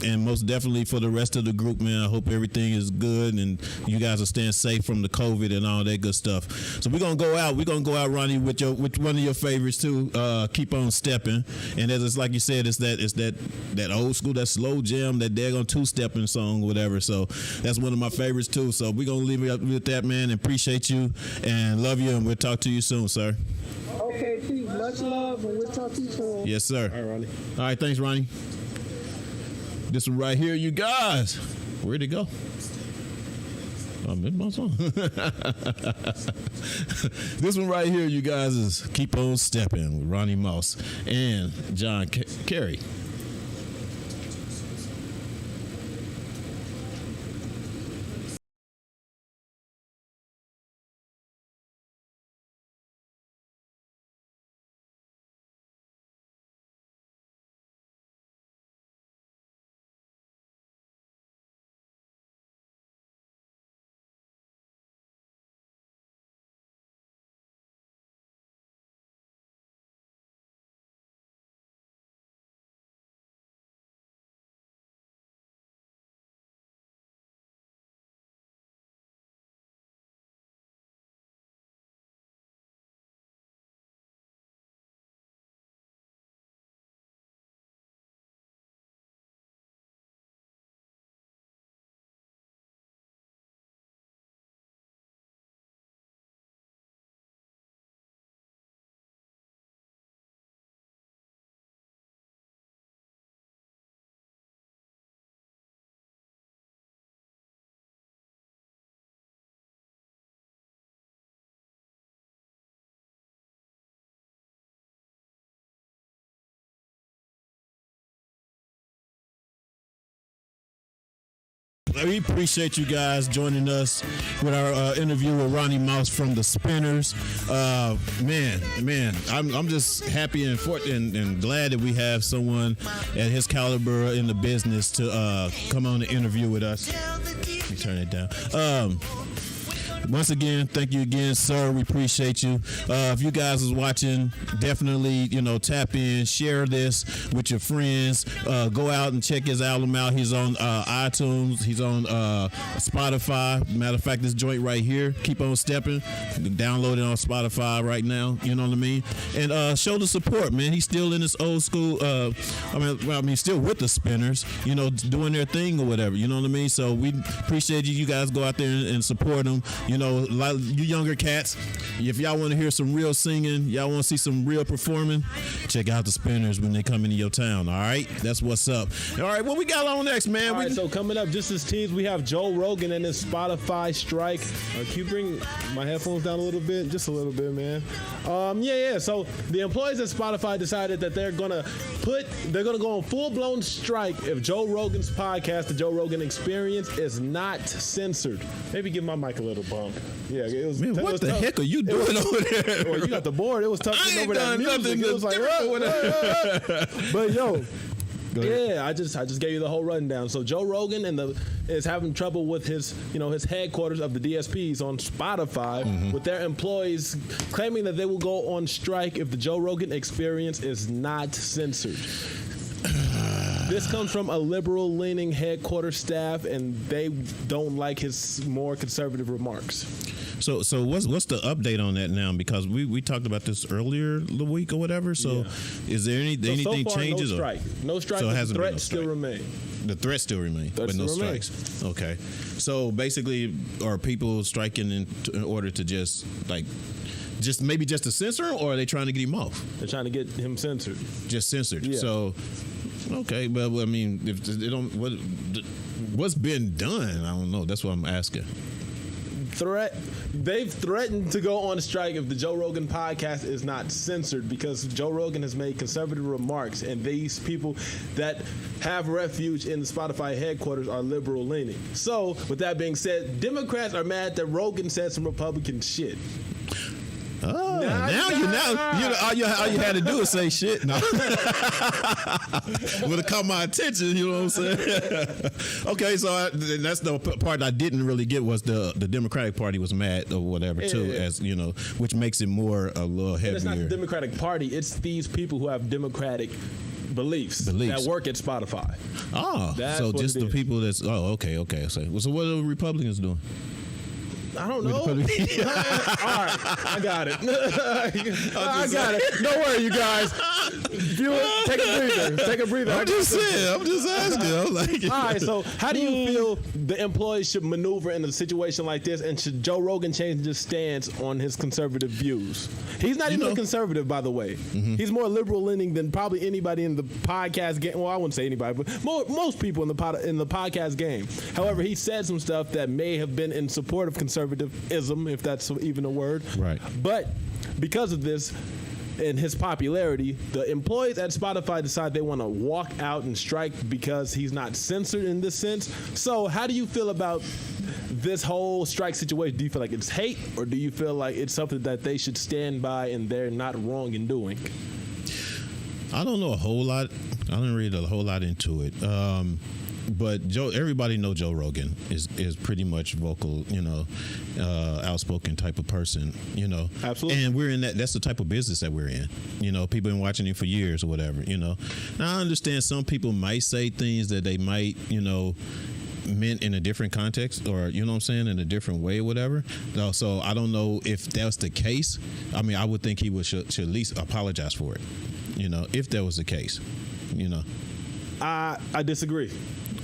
And most definitely for the rest of the group, man, I hope everything is good and you guys are staying safe from the COVID and all that good stuff. So we're going to go out. Ronnie, with one of your favorites too, Keep On Stepping. And as it's like you said, it's that old school, that slow jam, that daggone two-stepping song, whatever. So that's one of my favorites too. So we're going to leave it up with that, man, and appreciate you and love you. And we'll talk to you soon, sir. Okay, Pete. Much love, and we'll talk to you soon. Yes, sir. All right, Ronnie. All right, thanks, Ronnie. This one right here, you guys. Where'd it go? I missed my song. This one right here, you guys, is Keep On Stepping with Ronnie Moss and John Kerry. We appreciate you guys joining us with our interview with Ronnie Moss from the Spinners. Man, I'm just happy and glad that we have someone at his caliber in the business to come on the interview with us. Let me turn it down. Once again, thank you again, sir. We appreciate you. If you guys is watching, definitely, tap in, share this with your friends. Go out and check his album out. He's on iTunes. He's on Spotify. Matter of fact, this joint right here, Keep On Stepping. You can download it on Spotify right now. You know what I mean? And show the support, man. He's still in this old school. Still with the Spinners. Doing their thing or whatever. You know what I mean? So we appreciate you. You guys go out there and support them. You know, like you younger cats, if y'all want to hear some real singing, y'all want to see some real performing, check out the Spinners when they come into your town. All right, that's what's up. All right, what we got on next, man? All right, so coming up, just as teased, we have Joe Rogan and his Spotify strike. Can you bring my headphones down a little bit? Just a little bit, man. So the employees at Spotify decided that they're gonna go on full-blown strike if Joe Rogan's podcast, The Joe Rogan Experience, is not censored. Maybe give my mic a little bump. Yeah, it was. Man, what the heck are you doing over there? Well, you got the board. It was tough getting over that music. It was like, but yo. Yeah, I just gave you the whole rundown. So Joe Rogan is having trouble with his headquarters of the DSPs on Spotify with their employees claiming that they will go on strike if the Joe Rogan Experience is not censored. This comes from a liberal-leaning headquarters staff, and they don't like his more conservative remarks. So what's the update on that now? Because we talked about this earlier the week or whatever. So is there anything so far, changes? No strike. No strike. So the threat still remain. The threat still remain, but no strikes. Okay. So basically, are people striking in order to just to censor him, or are they trying to get him off? They're trying to get him censored. Just censored. Yeah. So. Okay, but I mean, if they don't, what's been done? I don't know. That's what I'm asking. They've threatened to go on strike if the Joe Rogan podcast is not censored because Joe Rogan has made conservative remarks, and these people that have refuge in the Spotify headquarters are liberal leaning. So, with that being said, Democrats are mad that Rogan said some Republican shit. Oh, all you had to do is say shit. No. Would have caught my attention, you know what I'm saying? Okay, so that's the part I didn't really get was the Democratic Party was mad or whatever too, as you know, which makes it more a little heavier. It's not the Democratic Party; it's these people who have Democratic beliefs. That work at Spotify. Oh, so just the people that's okay. So what are the Republicans doing? I don't know. All right, I got it. I got it. Don't worry, you guys. Take a breather. I'm just asking. I'm like, all right, so how do you feel the employees should maneuver in a situation like this, and should Joe Rogan change his stance on his conservative views? He's not even a conservative, by the way. He's more liberal-leaning than probably anybody in the podcast game. Well, I wouldn't say anybody, but most people in the podcast game. However, he said some stuff that may have been in support of conservatism, if that's even a word. Right. But because of this and his popularity, the employees at Spotify decide they want to walk out and strike because he's not censored in this sense. So how do you feel about this whole strike situation? Do you feel like it's hate, or do you feel like it's something that they should stand by and they're not wrong in doing? I don't know a whole lot. I didn't read a whole lot into it. But everybody know Joe Rogan is pretty much vocal, outspoken type of person, Absolutely. And we're in that's the type of business that we're in. People been watching him for years or whatever, Now I understand some people might say things that they might, meant in a different context, or in a different way or whatever. So I don't know if that's the case. I mean, I would think he should at least apologize for it, if that was the case, I disagree.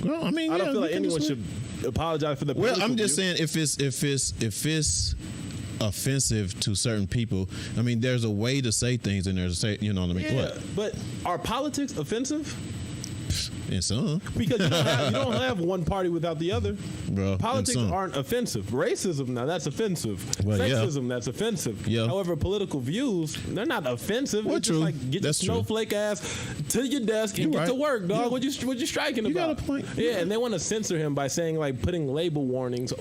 Well, I mean, I don't feel like anyone should apologize for the. Well, I'm just saying if it's offensive to certain people, I mean, there's a way to say things, and there's a what I mean. Yeah, what? But are politics offensive? In some. Because you don't have one party without the other. Bro, politics aren't offensive. Racism, now that's offensive. Well, sexism, that's offensive. Yeah. However, political views, they're not offensive. Well, it's just like get that's your snowflake ass to your desk and get to work, dog. What you striking about? You got a point. Yeah, and they want to censor him by saying, like, putting label warnings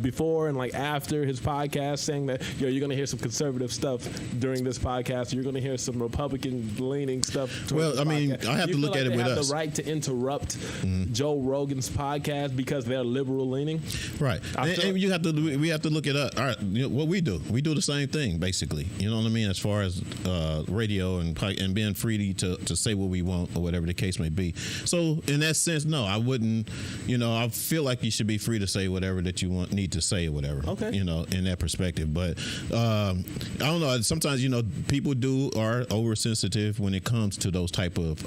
before and like after his podcast, saying that you're going to hear some conservative stuff during this podcast. You're going to hear some Republican leaning stuff. Well, I mean, I have to look at it with us. They have the right to interrupt Joe Rogan's podcast because they're liberal leaning. Right. And we have to look at us. All right, what we do the same thing basically. You know what I mean? As far as radio and being free to say what we want or whatever the case may be. So in that sense, no, I wouldn't. I feel like you should be free to say whatever that you need to say or whatever. Okay. In that perspective, but I don't know. Sometimes people are oversensitive when it comes to those type of.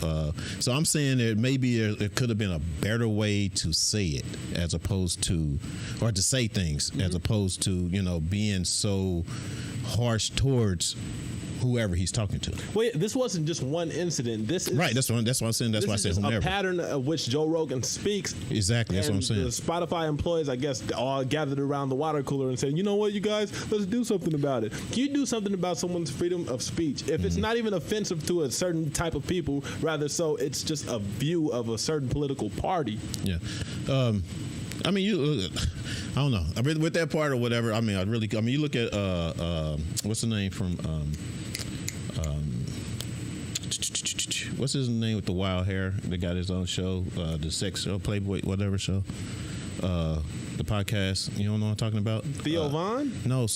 So I'm saying there maybe maybe it could have been a better way to say it as opposed to, or to say things as opposed to, you know, being so harsh towards whoever he's talking to. Wait, this wasn't just one incident. This is right. That's what I'm saying. That's why I said whomever. A pattern of which Joe Rogan speaks. Exactly. That's what I'm saying. The Spotify employees, I guess, all gathered around the water cooler and said, "You know what, you guys, let's do something about it." Can you do something about someone's freedom of speech if it's not even offensive to a certain type of people? Rather, so it's just a view of a certain political party. Yeah. I mean, I don't know. I mean, with that part or whatever. I mean, you look at what's the name from what's his name with the wild hair that got his own show, the sex show, Playboy, whatever show, the podcast. You don't know what I'm talking about? Theo Von? No,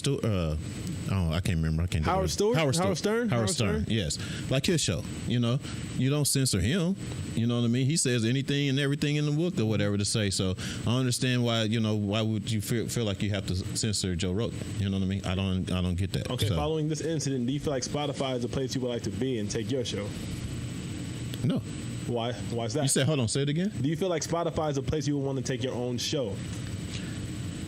I can't remember. I can't. Howard Stewart? Howard Stern? Howard Stern. Yes, like his show. You know, you don't censor him. You know what I mean? He says anything and everything in the book or whatever to say. So I understand why. You know, why would you feel like you have to censor Joe Rogan? You know what I mean? I don't get that. Okay. So, following this incident, do you feel like Spotify is a place you would like to be and take your show? No. Why? Why is that? You said, hold on, say it again. Do you feel like Spotify is a place you would want to take your own show?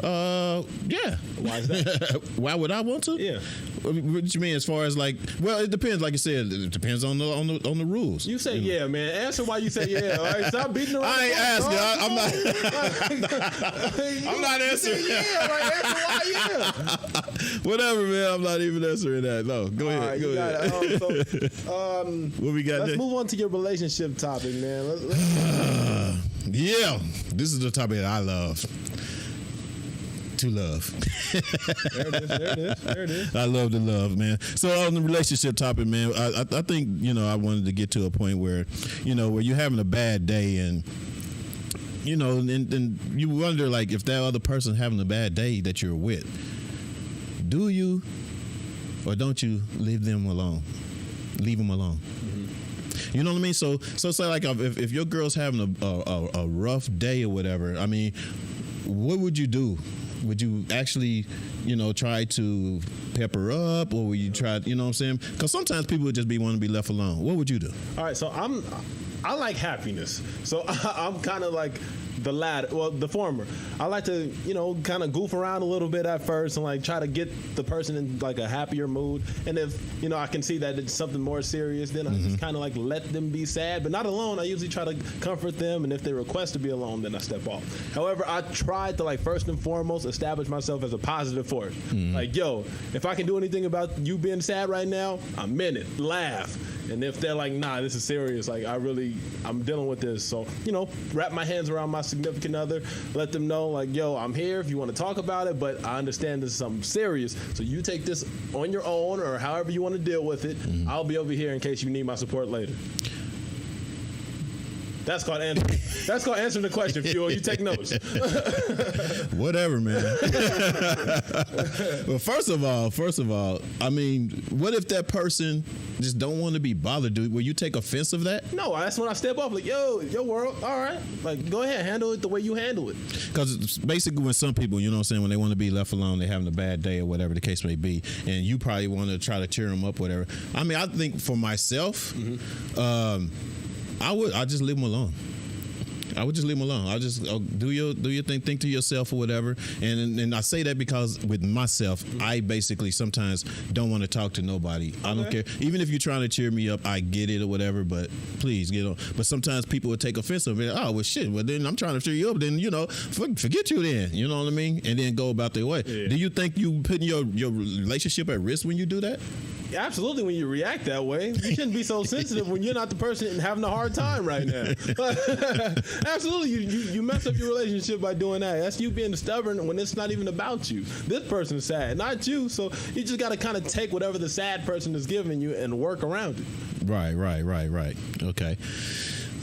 Yeah. Why is that? Why would I want to? Yeah. What you mean as far as like? Well, it depends. Like you said, it depends on the rules. You say yeah, man. Answer why you say yeah. All right, stop beating around. I ain't asking. I'm not. I'm not answering. Yeah, like answer why yeah. Whatever, man. I'm not even answering that. No, go ahead. Right, go ahead. What we got? Let's move on to your relationship topic, man. Yeah, this is the topic that I love. To love. There it is. I love to love, man. So on the relationship topic, man, I think, you know, I wanted to get to a point where, you know, where you're having a bad day and, you know, and you wonder, like, if that other person having a bad day that you're with, do you or don't you leave them alone? Leave them alone. You know what I mean? So say like if your girl's having a rough day or whatever, I mean, what would you do? Would you actually, you know, try to pep her up, or would you try, you know what I'm saying? Because sometimes people would just want to be left alone. What would you do? All right, so I like happiness. So I'm kind of like the latter, well, the former. I like to, you know, kind of goof around a little bit at first and like try to get the person in like a happier mood. And if, you know, I can see that it's something more serious, then I just kind of like let them be sad, but not alone. I usually try to comfort them. And if they request to be alone, then I step off. However, I tried to like first and foremost establish myself as a positive force. Like, yo, if I can do anything about you being sad right now, I'm in it. Laugh. And if they're like, nah, this is serious, like I'm dealing with this. So, you know, wrap my hands around my significant other, let them know like, yo, I'm here if you want to talk about it, but I understand this is something serious. So you take this on your own or however you want to deal with it. I'll be over here in case you need my support later. That's called answering. That's called answering the question, Fuel. You take notes. Whatever, man. Well, first of all, I mean, what if that person just don't want to be bothered? Will you take offense of that? No, that's when I step off. Like, yo, your world, all right. Like, go ahead, handle it the way you handle it. Because it's basically when some people, you know what I'm saying, when they want to be left alone, they're having a bad day or whatever the case may be, and you probably want to try to cheer them up, whatever. I mean, I think for myself, I just leave them alone. I would just leave them alone. I'll just do your thing, think to yourself or whatever. And I say that because with myself, I basically sometimes don't want to talk to nobody. I don't care. Even if you're trying to cheer me up, I get it or whatever, but please get on. But sometimes people would take offense of it. Oh, well, shit. Well, then I'm trying to cheer you up. Then, you know, forget you then. You know what I mean? And then go about their way. Yeah. Do you think you putting your relationship at risk when you do that? Absolutely, when you react that way. You shouldn't be so sensitive when you're not the person having a hard time right now. Absolutely, you mess up your relationship by doing that. That's you being stubborn when it's not even about you. This person's sad, not you. So you just got to kind of take whatever the sad person is giving you and work around it. Right. Okay.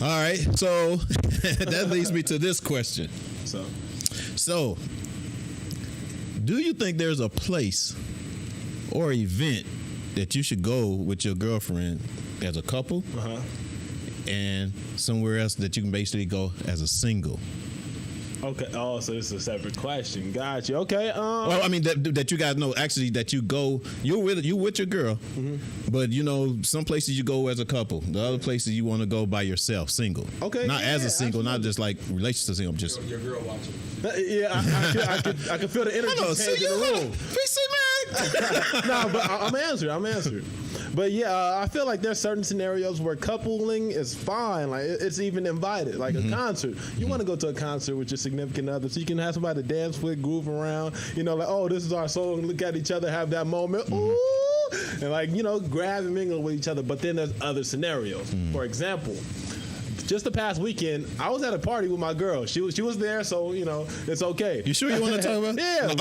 All right. So that leads me to this question. So do you think there's a place or event that you should go with your girlfriend as a couple, and somewhere else that you can basically go as a single? Okay. Oh, so this is a separate question. Gotcha. Okay. Well, I mean that you guys know actually that you with your girl, but you know some places you go as a couple. The other places you want to go by yourself, single. Okay. Not as a single, absolutely. not just like relationship single. Just Your girl watching. Yeah, I can feel the energy change in the room. PC man. No, but I'm answering. But yeah, I feel like there's certain scenarios where coupling is fine. Like it's even invited. Like a concert, you want to go to a concert with your significant other, so you can have somebody to dance with, groove around. You know, like oh, this is our song. Look at each other, have that moment. Ooh, and like you know, grab and mingle with each other. But then there's other scenarios. For example. Just the past weekend, I was at a party with my girl. She was there, so you know it's okay. You sure you want to talk about? Yeah,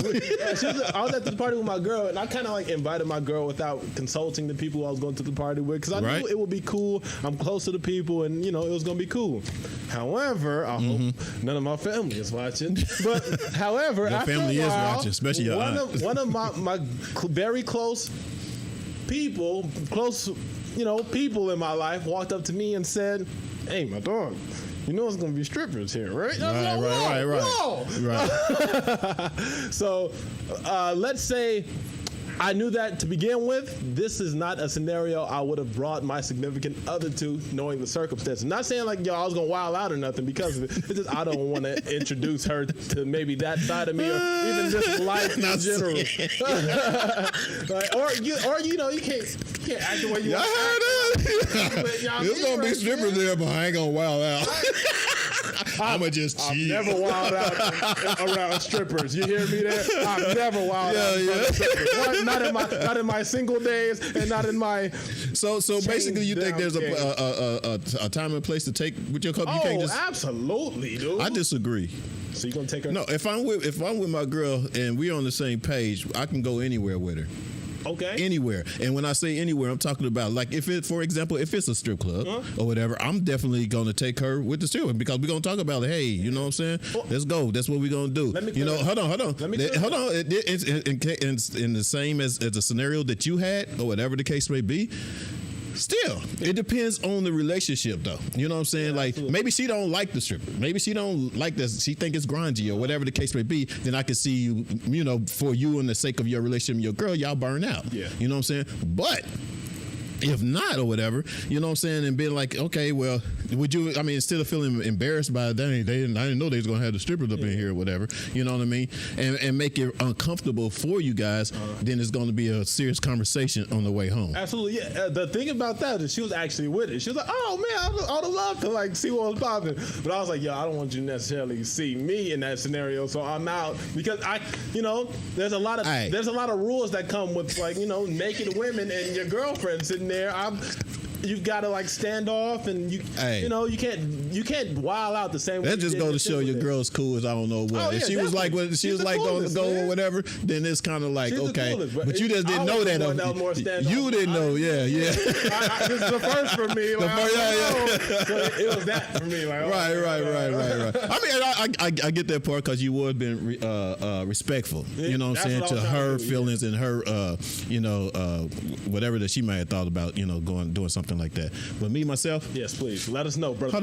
I was at this party with my girl, and I kind of like invited my girl without consulting the people I was going to the party with because I knew it would be cool. I'm close to the people, and you know it was going to be cool. However, I hope none of my family is watching. But however, your family is watching, especially your aunt. One of my very close people, people in my life walked up to me and said, "Hey, my dog, you know it's gonna be strippers here, right?" Right. So, let's say I knew that to begin with. This is not a scenario I would have brought my significant other to, knowing the circumstances. Not saying like I was gonna wild out or nothing because of it. It's just I don't want to introduce her to maybe that side of me or even just life in general. Like, or you know you can't act the way you want to act. There's gonna be strippers there, but I ain't gonna wild out. I'ma just cheat. I've never wild out around strippers. You hear me there? I've never wild out around strippers. Not in my single days and not in my. So basically, you think there's a time and place to take with your couple? You can't just. Absolutely, dude. I disagree. So you gonna take her? No, if I'm with my girl and we're on the same page, I can go anywhere with her. Okay. Anywhere. And when I say anywhere, I'm talking about like for example, if it's a strip club or whatever, I'm definitely going to take her with the strip club because we're going to talk about it. Hey, you know what I'm saying? Let's go. That's what we're going to do. You know, hold on. Hold on. It's in the same as a scenario that you had or whatever the case may be. Still, it depends on the relationship, though. You know what I'm saying? Yeah, like, absolutely. Maybe she don't like the stripper. Maybe she don't like this. She think it's grungy or whatever the case may be. Then I can see you, you know, for you and the sake of your relationship with your girl, y'all burn out. Yeah. You know what I'm saying? But if not or whatever, you know what I'm saying, and being like, okay, well, would you? I mean, instead of feeling embarrassed by it, I didn't know they was gonna have the strippers up in here or whatever. You know what I mean? And make it uncomfortable for you guys. Then it's going to be a serious conversation on the way home. Absolutely, yeah. The thing about that is she was actually with it. She was like, "Oh man, I would love to like see what was popping," but I was like, "Yo, I don't want you to necessarily see me in that scenario, so I'm out because there's a lot of rules that come with like naked women and your girlfriend sitting there. You've got to like stand off, and you can't wild out the same way. That just go to show your girl's cool as I don't know what. Oh, yeah, if she was like when she was like going to go or whatever, then it's kind of like okay, but you just didn't know that. You didn't know, yeah. This is the first for me. Like, so it was that for me. Like, right. I mean, I get that part because you would have been respectful. You know what I'm saying, to her feelings and her whatever that she might have thought about doing something like that. But me myself, yes, please let us know, brother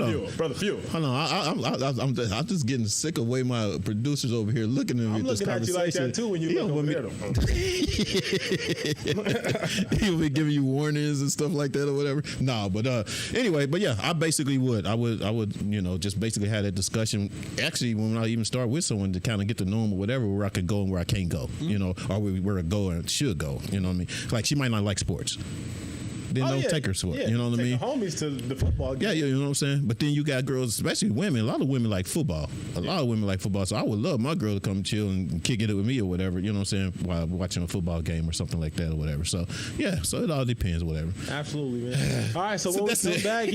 Fuel. Hold on, I'm just getting sick of the way my producers over here looking at me. I'm looking at you like that too when you look over there. He'll be giving you warnings and stuff like that or whatever. No, but anyway, but yeah, I basically would just basically have that discussion. Actually, when I even start with someone to kind of get to know them or whatever, where I could go and where I can't go, or where I go and should go. You know what I mean? Like she might not like sports. Then don't take her to it. You know what I mean? Take the homies to the football game. Yeah, you know what I'm saying? But then you got girls, especially women. A lot of women like football. So I would love my girl to come chill and kick it with me or whatever, you know what I'm saying, while watching a football game or something like that or whatever. So, yeah, so it all depends or whatever. Absolutely, man. All right, so when we come back,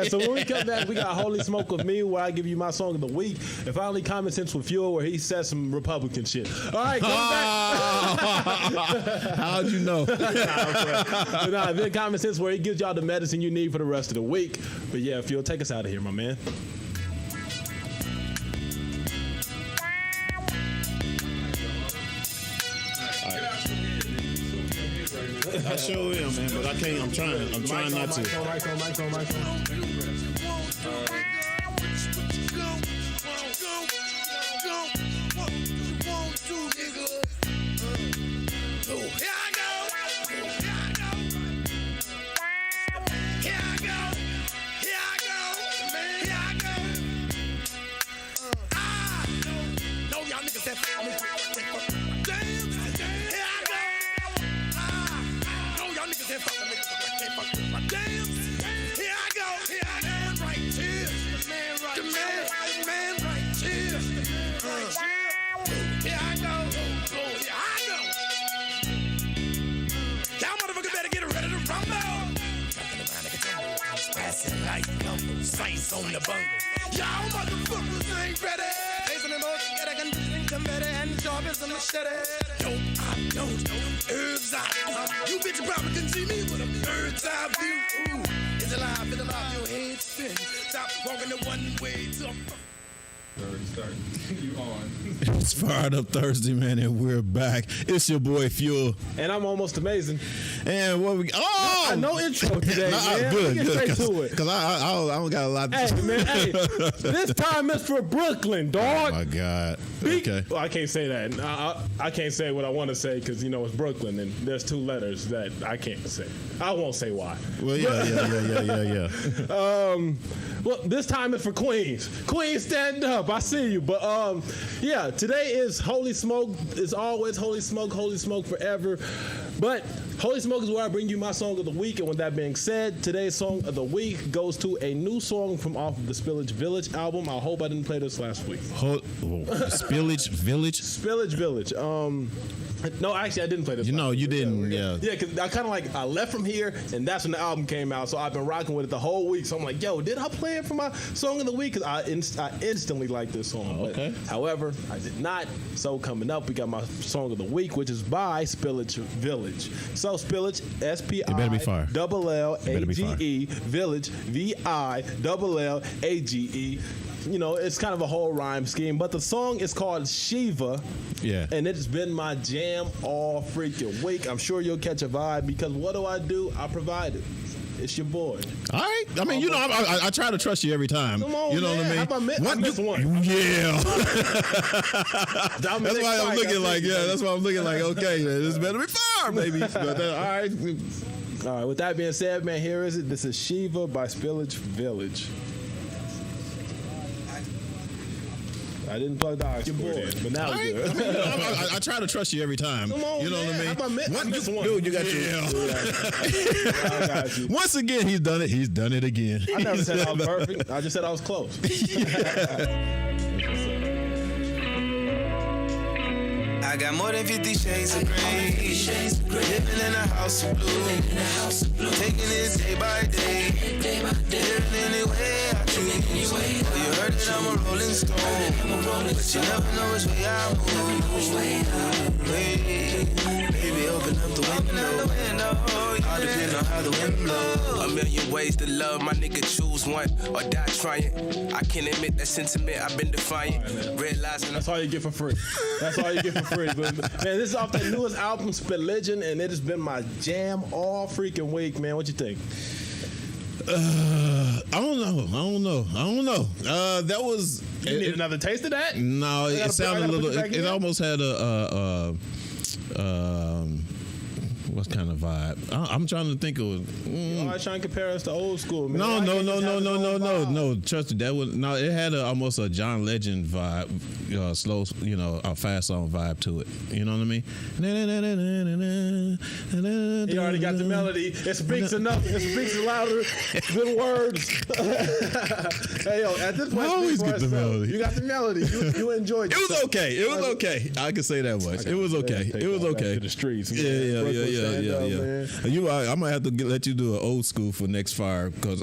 So when we come back, we got Holy Smoke with Me, where I give you my song of the week. And finally, Common Sense with Fuel, where he says some Republican shit. All right, come back. How'd you know? Then Common Sense, where he gives y'all the medicine you need for the rest of the week. But yeah, Fuel, take us out of here, my man. I sure am, man, but I can't. I'm trying not to. Microphone. can't fuck with niggas. I can't fuck with my jams. Here I go. Here I am right here. The man right here. Here I go. Here I go. Y'all motherfuckers better get ready to rumble. Passing like saints on the bungle. Y'all motherfuckers ain't ready. Facing the most, get a gun, come better, and sharp as a machete. Yo, I don't know. Herbs out. You bitch probably couldn't see me with a bird's eye view. Ooh, it's alive, your head spin. Stop walking the one way to Already started. You on. It's Fired Up Thursday, man, and we're back. It's your boy Fuel. And I'm almost amazing. And what we no intro today, man. Good. Get straight to it. Because I don't got a lot to Hey, man, this time is for Brooklyn, dog. Oh, my God. Okay. Well, I can't say that. I can't say what I want to say because, it's Brooklyn, and there's two letters that I can't say. I won't say why. Well, yeah. Well, this time is for Queens. Queens, stand up. I see you. But, today is Holy Smoke. It's always Holy Smoke forever. But Holy Smoke is where I bring you my song of the week. And with that being said, today's song of the week goes to a new song from off of the Spillage Village album. I hope I didn't play this last week. Spillage Village? Spillage Village. No, actually, I didn't play this. You didn't. Yeah, because I left from here, and that's when the album came out. So I've been rocking with it the whole week. So I'm like, yo, did I play it for my song of the week? Because I instantly like this song. Okay. But, however, I did not. So coming up, we got my song of the week, which is by Spillage Village. So Spillage, SPILLAGE, Village, VILLAGE. It's kind of a whole rhyme scheme, but the song is called Shiva. Yeah. And it's been my jam all freaking week. I'm sure you'll catch a vibe because what do? I provide it. It's your boy. All right. I mean, I try to trust you every time. Come on, you know man. what I mean? I missed one. Yeah. That's why I'm looking like, okay, man, this better be far, baby. All right. All right. With that being said, man, here is it. This is Shiva by Spillage Village. I didn't plug the ox board, but now right. good. I try to trust you every time. Come on, you know man. what I mean? I missed one. Dude, you got I got you. Once again, he's done it. He's done it again. I never said I was perfect. I just said I was close. I got more than 50 shades of grey. Living in a house of blue. Taking it day by day. Living any way I choose. Oh, you heard that I'm a rolling stone. But you never know which way I move. Baby, open up the window. All depend on how the wind blows. A million ways to love, my nigga, choose one or die trying. I can't admit that sentiment, I've been defiant. Realizing that's all you get for free. That's all you get for free. Man, this is off the newest album, Spilligion, and it has been my jam all freaking week, man. What you think? I don't know. That was. You need another taste of that? No, it sounded a little. It almost had a. What kind of vibe? I'm trying to think of. You always trying to compare us to old school, man. No. Trust me, that was no. It had almost a John Legend vibe, slow, a fast song vibe to it. You know what I mean? He already got the melody. It speaks enough. It speaks louder than words. Hey, yo, at this point, I always get the melody. You got the melody. You enjoyed it. It was okay. It was okay. I can say that much. It was okay. It was okay. To the streets. Yeah. I might have to let you do an old school for next Fire because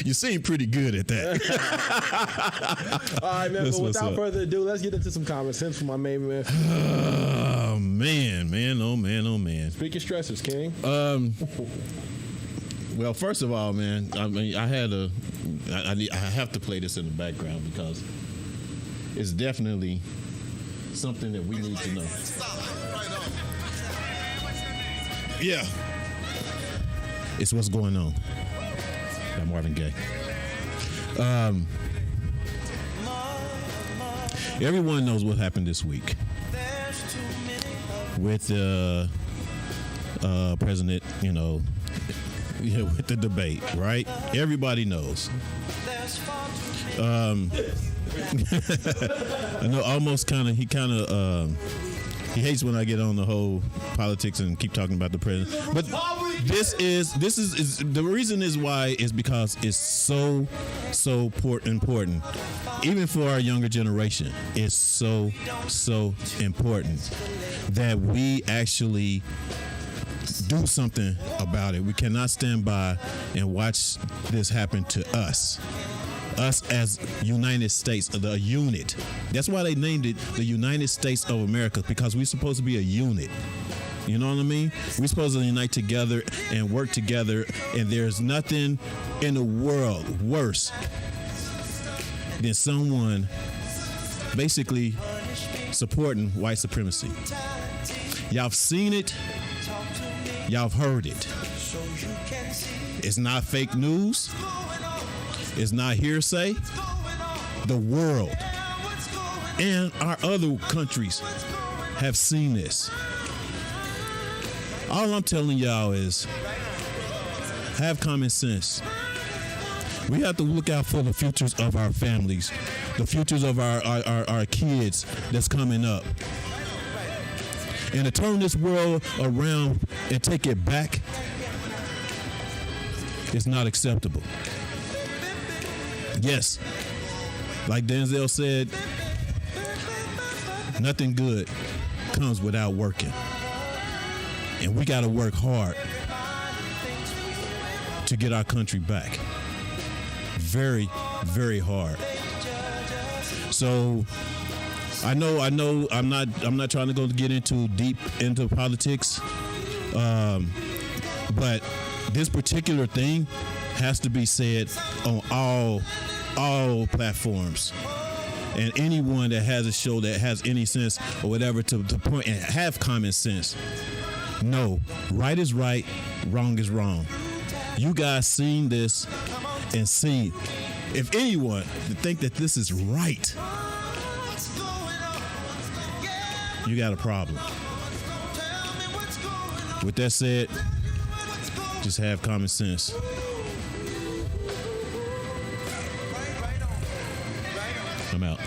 you seem pretty good at that. All right, man. But without further ado, let's get into some common sense from my main man. Oh man. Speak your stresses, King. Well, first of all, man, I mean, I have to play this in the background because it's definitely something that we need to know. Yeah. It's What's Going On by Marvin Gaye. Everyone knows what happened this week with the president, with the debate, right? Everybody knows. I know he He hates when I get on the whole politics and keep talking about the president. But this is the reason is why is because it's so important. Even for our younger generation, it's so important that we actually do something about it. We cannot stand by and watch this happen to us. Us as United States, the unit. That's why they named it the United States of America, because we're supposed to be a unit. You know what I mean? We're supposed to unite together and work together, and there's nothing in the world worse than someone basically supporting white supremacy. Y'all have seen it. Y'all have heard it. It's not fake news. It's not hearsay. The world and our other countries have seen this. All I'm telling y'all is have common sense. We have to look out for the futures of our families, the futures of our kids that's coming up. And to turn this world around and take it back is not acceptable. Yes, like Denzel said, nothing good comes without working. And we got to work hard to get our country back. Very, very hard. So I know I'm not trying to get into deep into politics. But this particular thing has to be said on all platforms. And anyone that has a show that has any sense or whatever to point and have common sense. No, right is right, wrong is wrong. You guys seen this and see, if anyone to think that this is right, you got a problem. With that said, just have common sense. I'm out.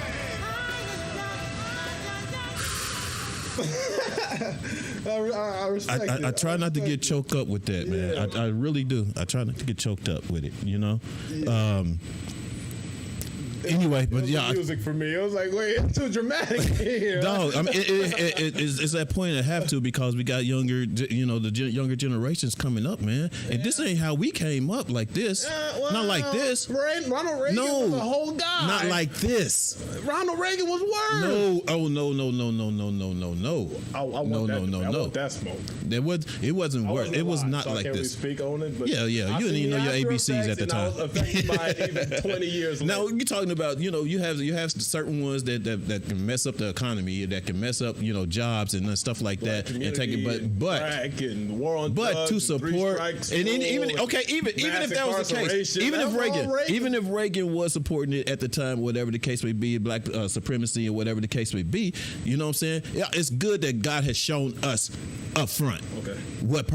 I respect it. I try not to get choked up with that, man. I really do. I try not to get choked up with it, you know? Anyway, but yeah, music for me. I was like, wait, it's too dramatic here. Dog, I mean, it's that point I have to, because we got younger, the younger generations coming up, man. And this ain't how we came up, like this. Well, not like this. Ronald Reagan was a whole guy. Not like this. Ronald Reagan was worse. No. Oh no. I want that smoke. It wasn't worse. It was not so like I can't this. Really speak on it, but yeah. You didn't even know your ABCs at the time. I was affected by it even 20 years later. Now you're talking about, you have certain ones that can mess up the economy, that can mess up, jobs and stuff like that, and take it. But and war on drugs, to support, and even if that was the case, even if Reagan was supporting it at the time, whatever the case may be, black supremacy or whatever the case may be, you know what I'm saying? Yeah, it's good that God has shown us up front what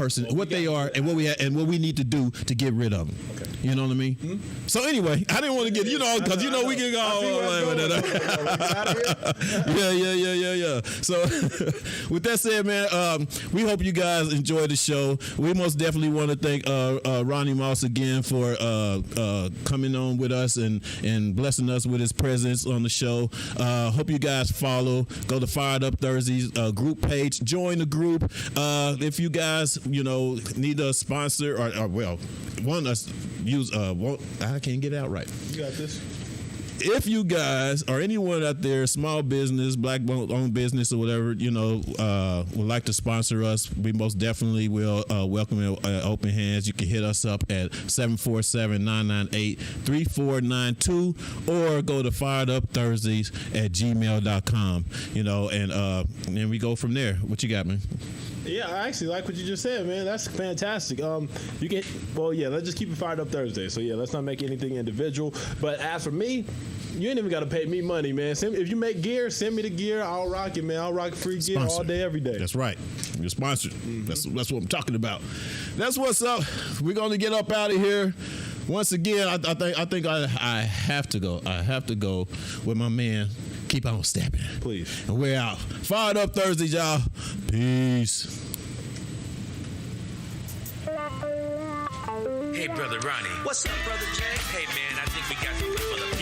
they are and what we have and what we need to do to get rid of them. Okay. You know what I mean? Mm-hmm. So anyway, I didn't want to get because we can go. Yeah. So with that said, man, we hope you guys enjoyed the show. We most definitely want to thank Ronnie Moss again for coming on with us and blessing us with his presence on the show. Hope you guys follow. Go to Fired Up Thursdays group page. Join the group. If you guys need a sponsor or want us use I can't get it out right. You got this. If you guys or anyone out there, small business, black-owned business or whatever, would like to sponsor us, we most definitely will welcome it open hands. You can hit us up at 747-998-3492 or go to firedupthursdays@gmail.com, and then we go from there. What you got, man? Yeah, I actually like what you just said, man. That's fantastic. Let's just keep it Fired Up Thursday. So yeah, let's not make anything individual. But as for me, you ain't even got to pay me money, man. If you make gear, send me the gear. I'll rock it, man. I'll rock free gear all day, every day. That's right. You're sponsored. Mm-hmm. That's what I'm talking about. That's what's up. We're gonna get up out of here. Once again, I think I have to go. I have to go with my man keep on stepping. Please. And we're out. Fired Up Thursdays, y'all. Peace. Hey, Brother Ronnie. What's up, Brother Jay? Hey, man, I think we got something for the people.